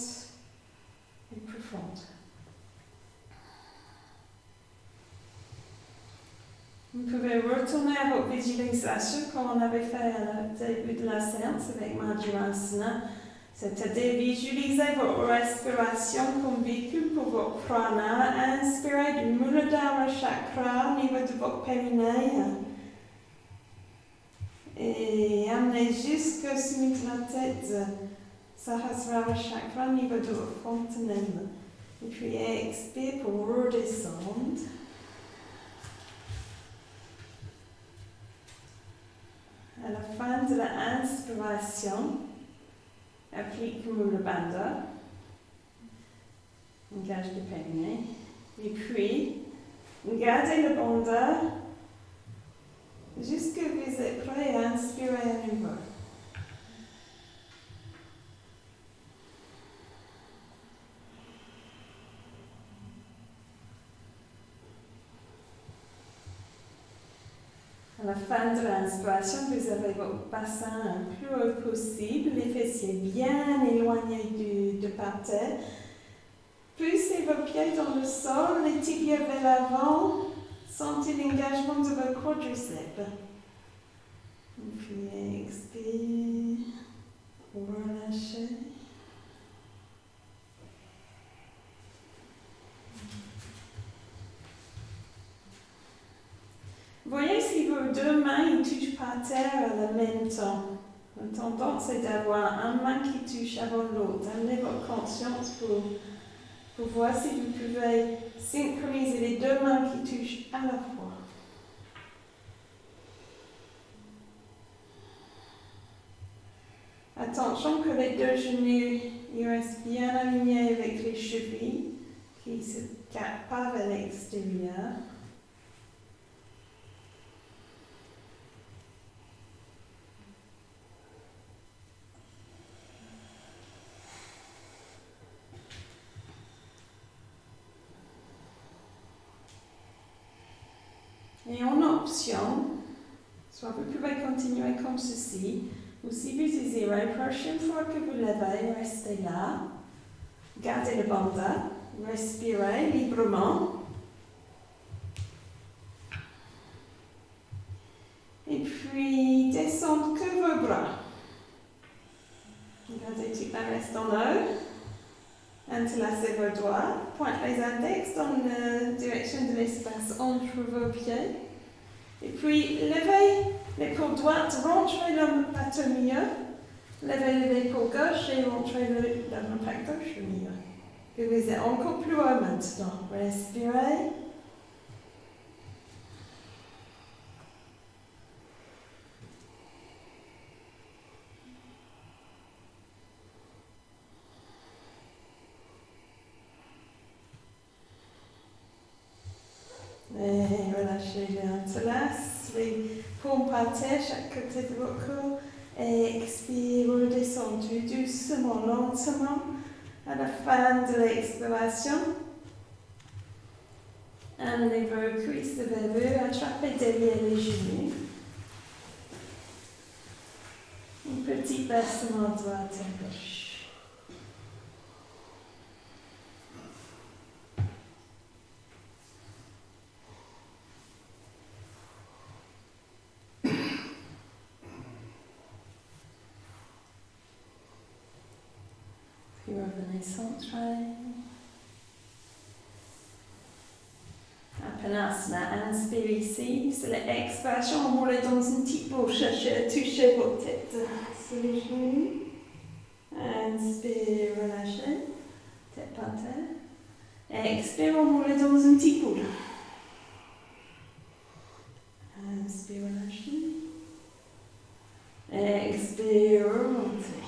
et profonde. Vous pouvez retourner à votre visualisation comme on avait fait au début de la séance avec Madhurasana, c'est-à-dire visualiser votre respiration comme véhicule pour votre prana. Inspirez du Muladhara chakra au niveau de votre périnée et amenez jusqu'au sommet de la tête, Sahasrara chakra au niveau de votre fontanelle. Et puis expire pour redescendre. À la fin de l'inspiration, applique Mula Bandha, engage le périnée, et puis gardez le bandha jusqu'à ce que vous êtes prêt à inspirer à nouveau. À la fin de l'inspiration, vous avez votre bassin le plus haut possible, les fessiers bien éloignés de par terre. Poussez vos pieds dans le sol, les tibias vers l'avant, sentez l'engagement de vos quadriceps. Et puis expire, relâchez. Voyez si vos deux mains ils touchent par terre en même temps. La tendance est d'avoir une main qui touche avant l'autre. Amenez votre conscience pour voir si vous pouvez synchroniser les deux mains qui touchent à la fois. À Attention que les deux genoux ils restent bien alignés avec les chevilles qui ne se capent pas vers l'extérieur. Et en option, soit vous pouvez continuer comme ceci, ou si vous désirez, la prochaine fois que vous levez, restez là, gardez le bandana, respirez librement, et puis descendez que vos bras. Gardez tout le reste en haut, entrelacez vos doigts, pointez les index dans la direction de l'espace entre vos pieds. Et puis, levez l'épaule droite, rentrez l'omoplate au milieu. Levez l'épaule gauche et rentrez l'omoplate gauche au milieu. Et vous êtes encore plus haut maintenant. Respirez. Et relâchez les entrelaces, les paumes par terre, chaque côté de votre corps. Et expirez, redescendez doucement, lentement. À la fin de l'expiration, amenez vos cuisses vers vous, attrapez derrière les genoux. Un petit passement droite à gauche. Puis revenez centré. Apanasana, inspirez ici. C'est l'expiration, on roule dans une petite boule, cherchez à toucher votre tête sur les genoux. Inspire, relâchez, tête par terre. Expire, on roule dans une petite boule. Inspire, relâchez. Expire, remontez.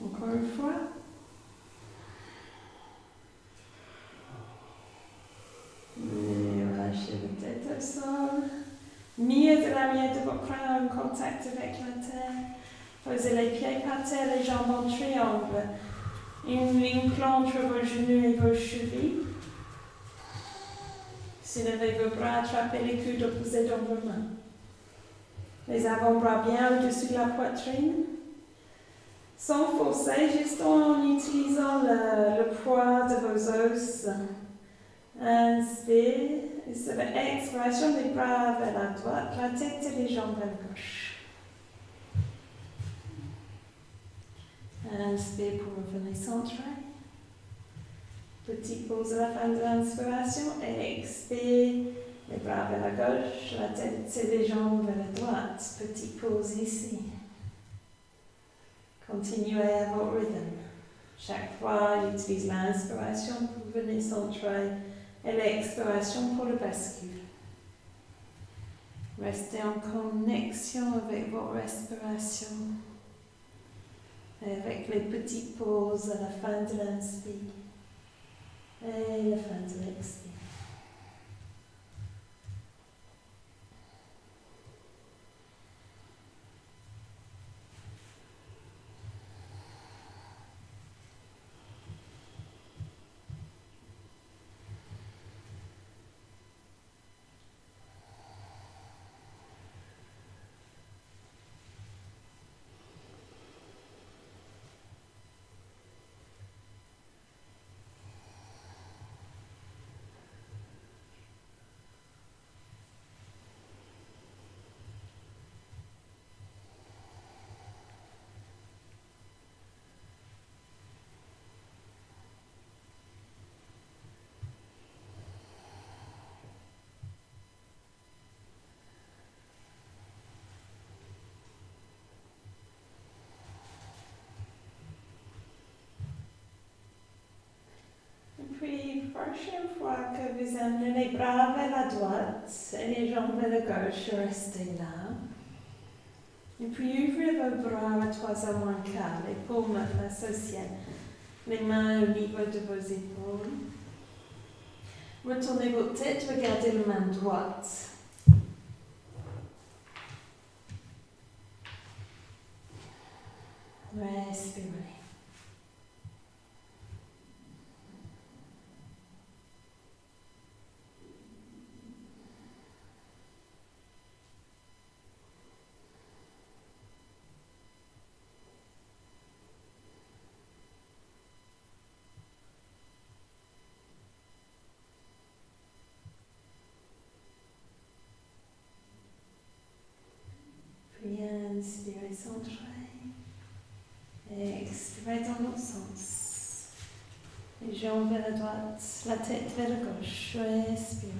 Encore une fois. Et relâchez votre tête au sol. Milieu de la miette de votre crâne en contact avec la terre. Posez les pieds par terre, les jambes en triangle. Une ligne entre vos genoux et vos chevilles. Soulevez vos bras, attrapez les coudes opposés dans vos mains. Les avant-bras bien au-dessus de la poitrine. Sans forcer, juste en utilisant le poids de vos os. Inspire. Et sur l'expiration, les bras vers la droite, la tête et les jambes vers la gauche. Inspire pour revenir centré. Petite pause à la fin de l'inspiration. Expire. Les bras vers la gauche, la tête et les jambes vers la droite. Petite pause ici. Continuez à votre rythme. Chaque fois, utilise l'inspiration pour venir centrer et l'expiration pour le bascule. Restez en connexion avec votre respiration et avec les petites pauses à la fin de l'inspire et la fin de l'expire. crois que vous amenez les bras vers la droite et les jambes vers la gauche. Restez là. Et puis ouvrez vos bras à 3 à moins quart, les paumes face au ciel. Les mains au niveau de vos épaules. Retournez votre tête, regardez la main droite. Respirez. Puis inspirez, centrez. Expirez dans l'autre sens. Les jambes vers la droite, la tête vers la gauche. Respirez.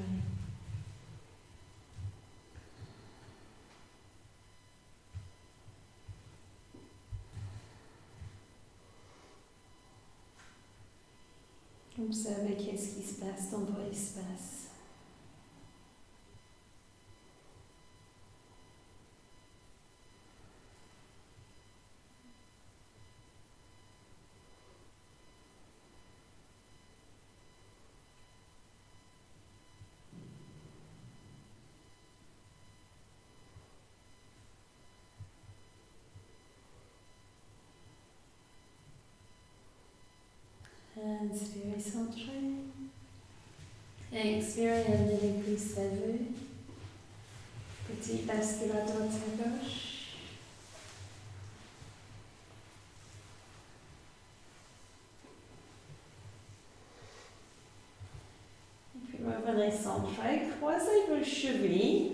Observez qu'est-ce qui se passe dans votre espace. Inspirez, centrez. Expirez, amenez les cuisses vers vous. Petit bascule à droite et à gauche. Et puis revenez centré. Croisez vos chevilles.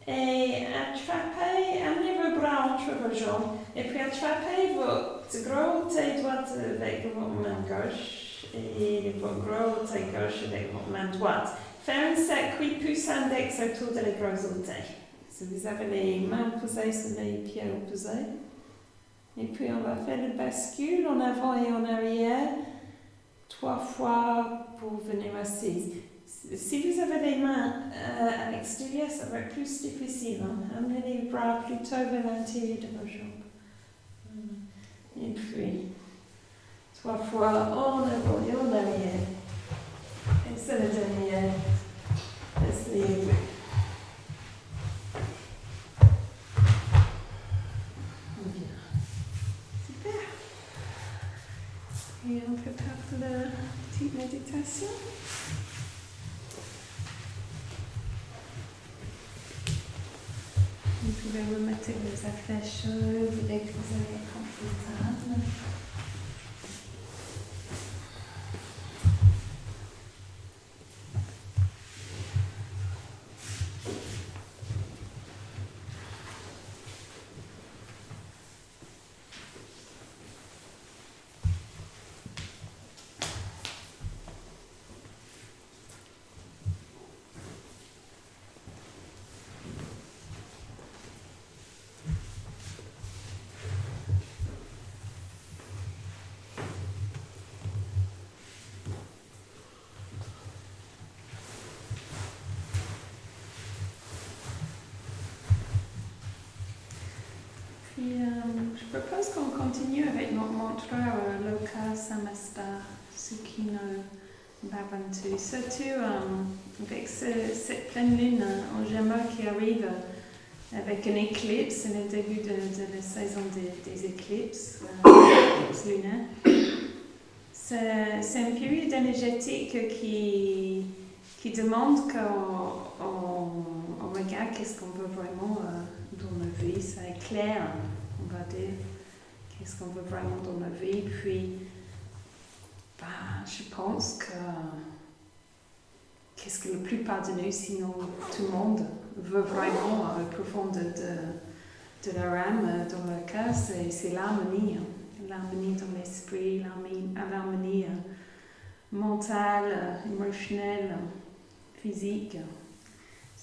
Et attrapez, amenez vos bras entre vos jambes. Et puis attrapez votre gros orteil droite avec votre main gauche. Et votre gros orteil gauche avec votre main droite. Faire un circuit pouce index autour de les gros orteils. Si vous avez les mains posées sur les pieds opposés. Et puis on va faire le bascule en avant et en arrière 3 fois pour venir assise. Si vous avez les mains à l'extérieur, ça va être plus difficile. Amenez les bras plutôt vers l'intérieur de vos jambes. Et puis 3 fois en avant et en arrière. Et c'est le dernier. Asseyez-vous. Super. Et on prépare pour la petite méditation. Vous pouvez remettre vos affaires chaudes dès que vous êtes confortable. Puis, je propose qu'on continue avec notre mantra Loka Samasta Sukhino Bhavantu. Surtout avec cette pleine lune en Gémeaux qui arrive avec une éclipse, c'est le début de la saison des éclipses lunaires. C'est une période énergétique qui demande qu'on regarde qu'est-ce qu'on veut vraiment dans nos vies. Ça éclaire, on va dire, qu'est-ce qu'on veut vraiment dans nos vies. Puis, je pense qu'est-ce que la plupart de nous, sinon tout le monde, veut vraiment au profond de leur âme, dans leur cœur, c'est l'harmonie. L'harmonie dans l'esprit, l'harmonie mentale, émotionnelle, physique.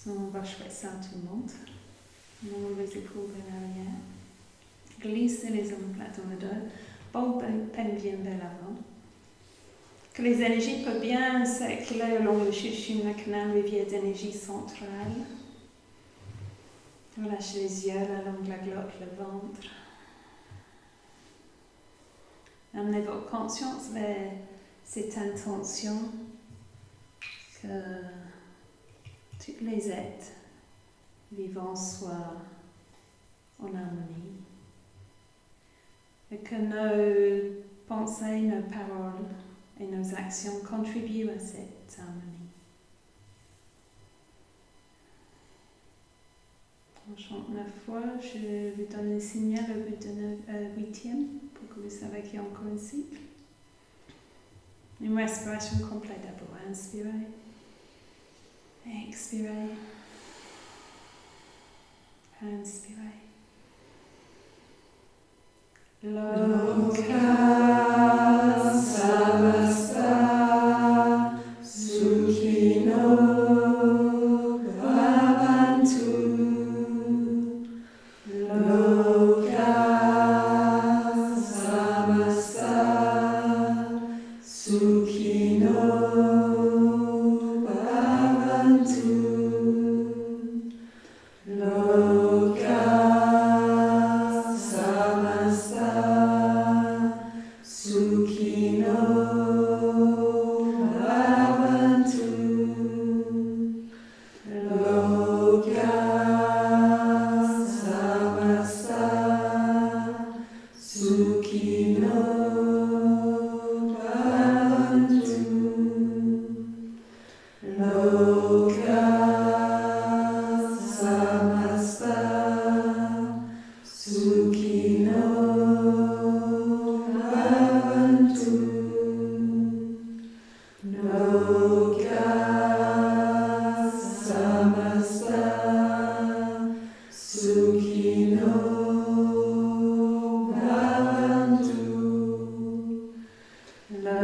On va choisir ça tout le monde. On les épaules vers l'arrière. Glissez les omoplates dans le dos. Bon peine bien vers l'avant. que les énergies peuvent bien circuler along le Shushun, le canal rivière d'énergie centrale. Relâchez les yeux le long de la glotte, le ventre. Amenez votre conscience vers cette intention que tous les êtres vivants soient en harmonie et que nos pensées, nos paroles et nos actions contribuent à cette harmonie. On chante 9 fois, je vous donne le signal au bout de 8e pour que vous sachiez qu'il y a encore un cycle. Une respiration complète d'abord. Inspirez. Expirez. Inspirez. Loka samasta sukhino bhavantu. Loka samasta sukhino bhavantu. Loka samasta sukhino bhavantu. Loka samasta sukhino bhavantu. Loka samasta sukhino bhavantu. Loka samasta sukhino bhavantu.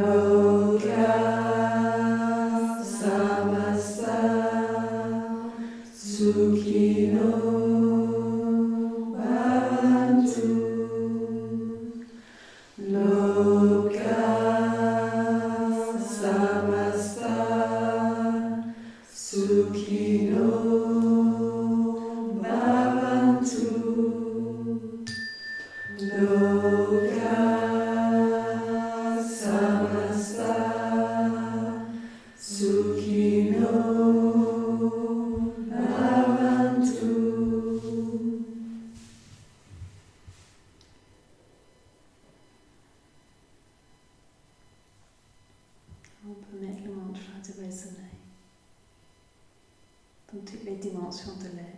Loka samasta sukhino bhavantu. Loka samasta sukhino bhavantu. Loka samasta sukhino bhavantu. On peut mettre le mantra de résonner dans toutes les dimensions de l'être.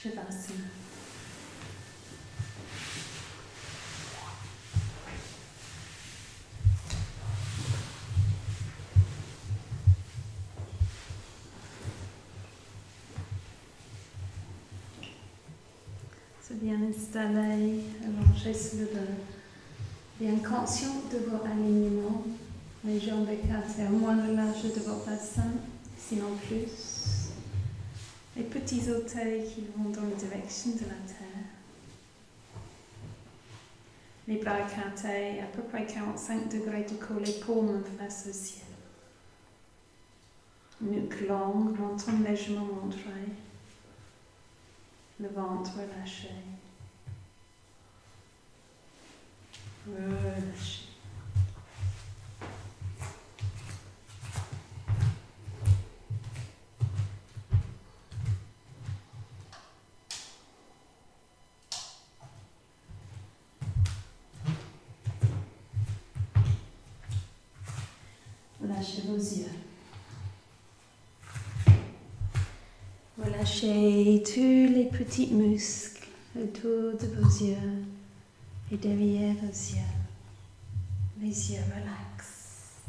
Shavasana. Se bien installé, allongé sur le dos. Bien conscient de vos alignements, les jambes écartées à moins le large de vos bassins, sinon plus. Les petits orteils qui vont dans la direction de la terre. Les bras écartés à peu près 45 degrés de cou, les paumes face au ciel. Nuque longue, menton légèrement montré. Le ventre relâché. Relâché. Relâchez vos yeux. Relâchez tous les petits muscles autour de vos yeux et derrière vos yeux. Les yeux relaxent.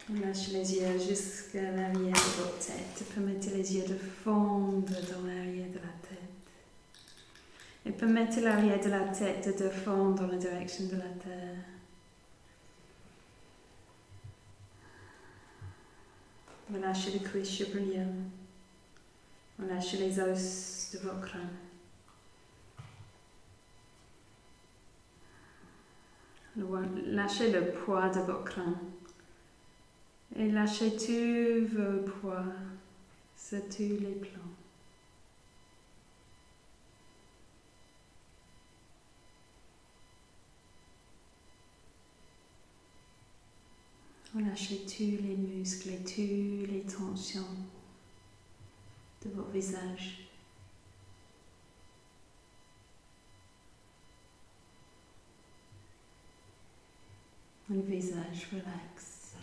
Relâchez les yeux jusqu'à l'arrière de votre tête. Permettez les yeux de fondre dans l'arrière de la tête. Et permettez l'arrière de la tête de fondre dans la direction de la terre. Relâchez le cuir chevelu. Relâchez les os de votre crâne. Lâchez le poids de votre crâne. Et lâchez tous vos poids sur tous les plans. Relâchez tous les muscles et toutes les tensions de votre visage. Le visage relaxe.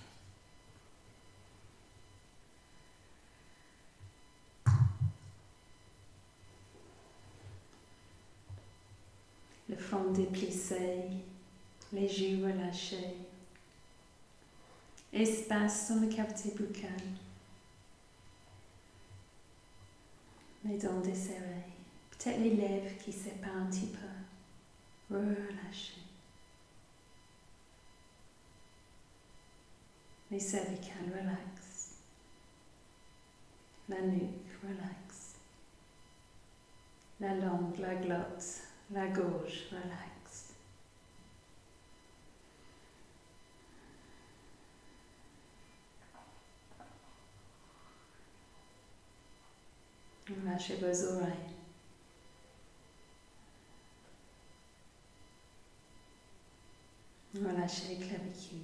Le front déplissé, les joues relâchées. Espace dans la cavité buccale. Les dents desserrées. Peut-être les lèvres qui séparent un petit peu. Relâchez. Les cervicales relaxent. La nuque relaxe. La langue, la glotte, la gorge relaxe. Relâchez vos oreilles. Relâchez les clavicules.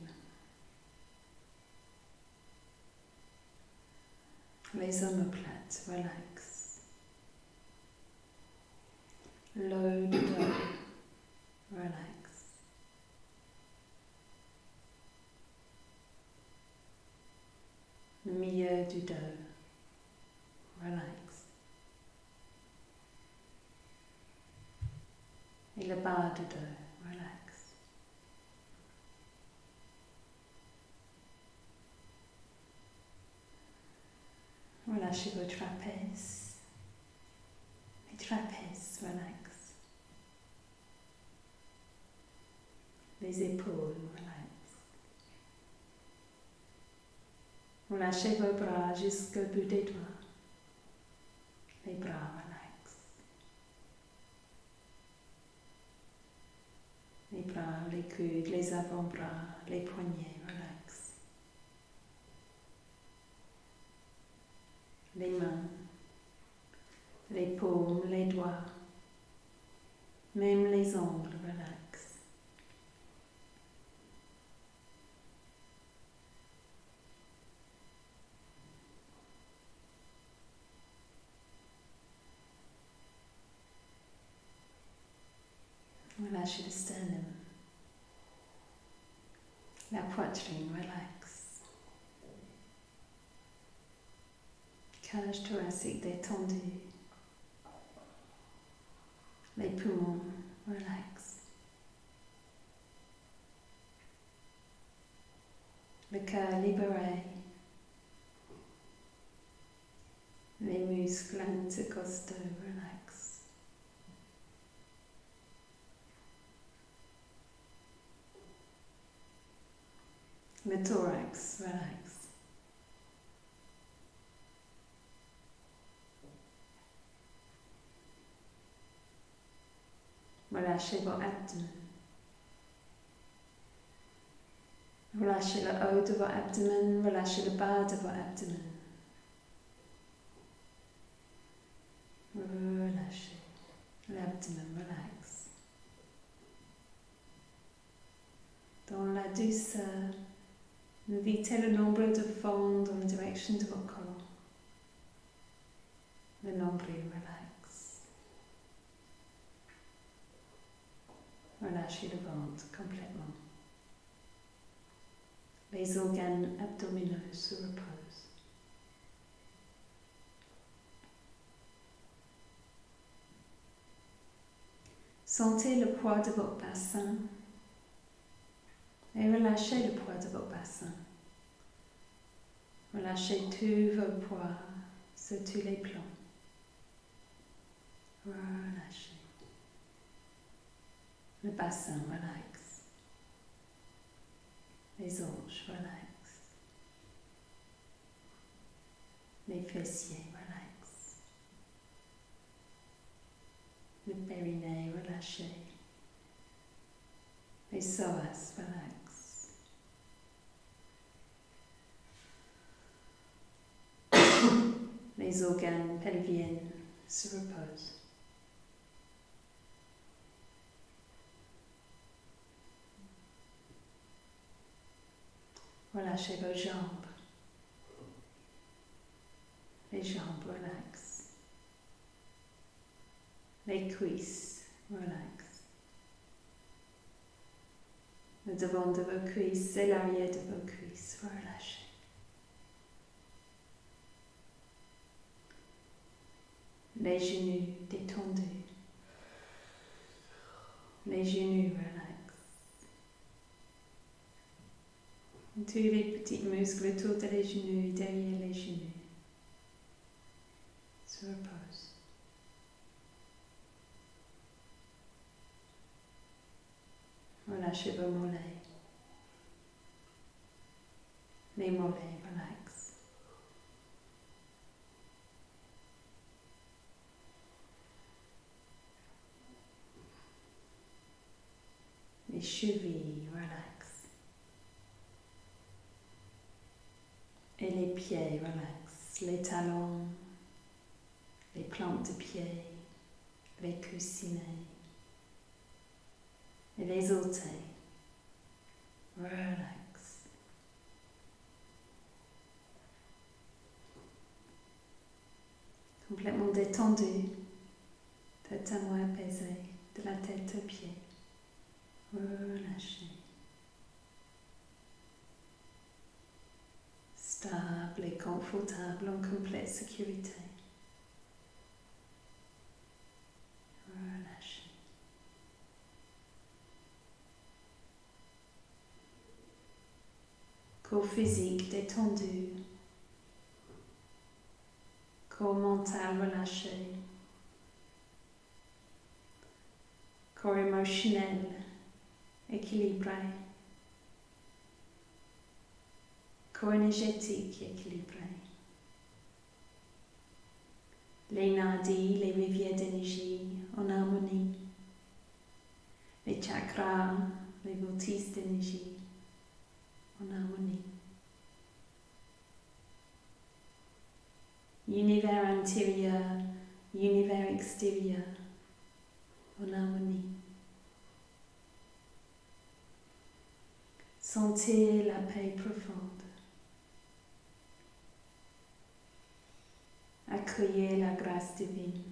Les omoplates relaxent. Le dos relaxe. Le milieu du dos relaxe. Et le bas du dos relaxe. Relâchez vos trapèzes. Les trapèzes relaxent. Les épaules relaxent. Relâchez vos bras jusqu'au bout des doigts. Les bras relaxent. Les bras, les coudes, les avant-bras, les poignets relaxent. Les mains, les paumes, les doigts, même les ongles relaxent. Relâchez sternum. La poitrine relaxe. Cage thoracique détendue. Les poumons relaxent. Le cœur libéré. Les muscles intercostaux relaxent. Le thorax relaxe. Relâchez votre abdomen. Relâchez le haut de votre abdomen, relâchez le bas de votre abdomen. Relâchez. L'abdomen relaxe. Dans la douceur, invitez le nombril de fond dans la direction de votre corps. Le nombril relaxe. Relâchez le ventre complètement. Les organes abdominaux se reposent. Sentez le poids de votre bassin et relâchez le poids de votre bassin. Relâchez tous vos poids sur tous les plans. Relâchez. Le bassin relaxe. Les hanches relaxent. Les fessiers relaxent. Le périnée relâché. Les psoas relaxent. Les organes pelviens se reposent. Relâchez vos jambes. Les jambes relaxent. Les cuisses relaxent. Le devant de vos cuisses et l'arrière de vos cuisses relâchez. Les genoux détendus. Les genoux relaxent. Tous les petits muscles autour de les genoux et derrière les genoux se reposent. Relâchez vos mollets. Les mollets relaxent. Les chevilles relaxent. Et les pieds relaxent. Les talons, les plantes de pied, les coussinets. Et les orteils relaxent. Complètement détendu, totalement apaisé, de la tête aux pieds. Relâchez. Stable et confortable en complète sécurité. Relâchez. Corps physique détendu. Corps mental relâché. Corps émotionnel équilibré. Corps énergétique équilibré. Les nadis, les rivières d'énergie en harmonie. Les chakras, les vortices d'énergie en harmonie. Univers intérieur, univers extérieur en harmonie. Sentez la paix profonde. Accueillez la grâce divine.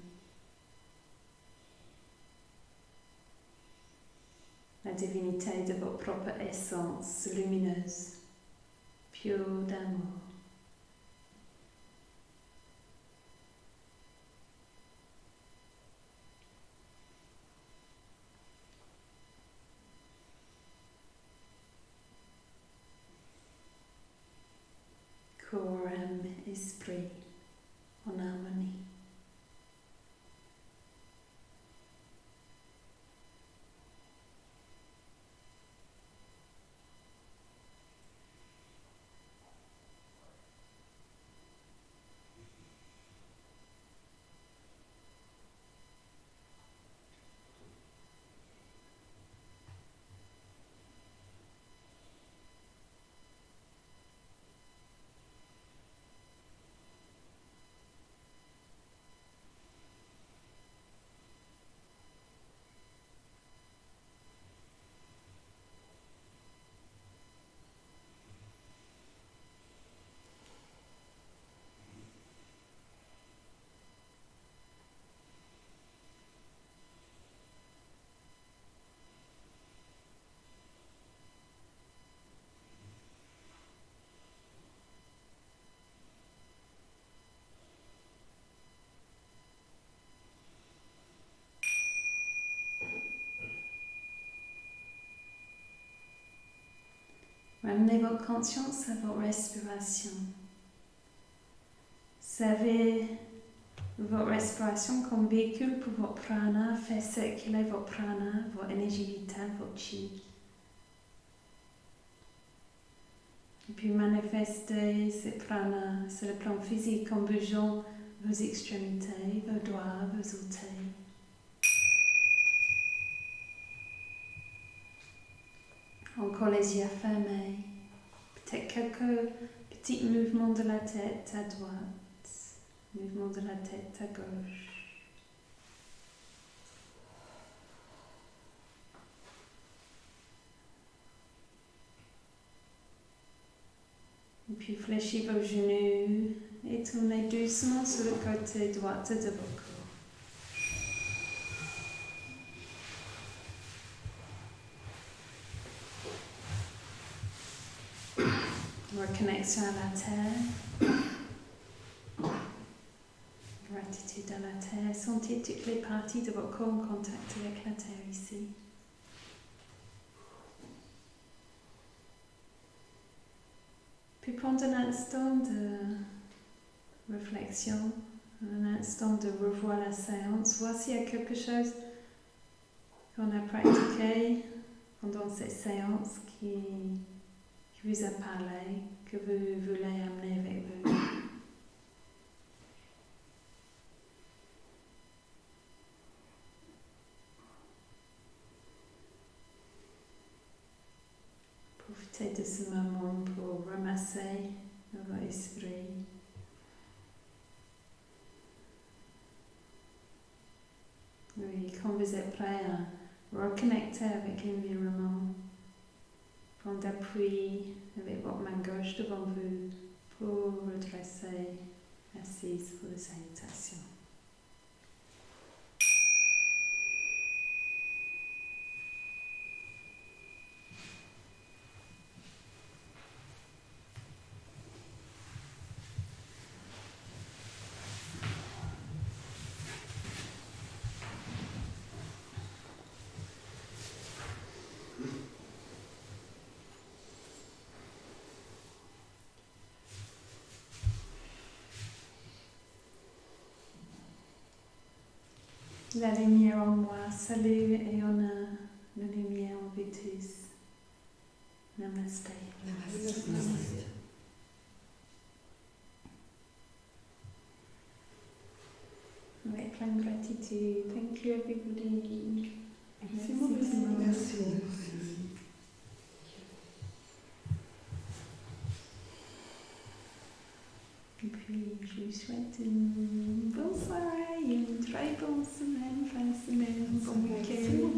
la divinité de votre propre essence lumineuse, pure d'amour. Corps, âme, esprit en harmonie. Ramenez votre conscience à votre respiration. Servez votre respiration comme véhicule pour votre prana, faites circuler votre prana, votre énergie vitale, votre chi. Et puis manifestez ce prana sur le plan physique en bougeant vos extrémités, vos doigts, vos orteils. Encore les yeux fermés. Peut-être quelques petits mouvements de la tête à droite, mouvements de la tête à gauche. Et puis fléchissez vos genoux et tournez doucement sur le côté droit de votre corps. Reconnexion à la terre, gratitude à la terre, sentez toutes les parties de votre corps en contact avec la terre ici. Puis prendre un instant de réflexion, un instant de revoir la séance, voir s'il y a quelque chose qu'on a pratiqué pendant cette séance qui vous a parlé, que vous voulez amener avec vous. Profitez de ce moment pour ramasser votre esprit. Oui, quand vous êtes prêt à reconnecter avec l'environnement, prendre appui avec votre main gauche devant vous pour redresser assise pour la salutation. La lumière en moi, salut et on a la lumière en vous tous. Namaste. Namaste. Namaste. Avec plein de gratitude. Thank you everybody. Merci beaucoup. Merci. Et puis, je vous souhaite une bonne soirée, une très bonne semaine, fin de semaine, bon week-end.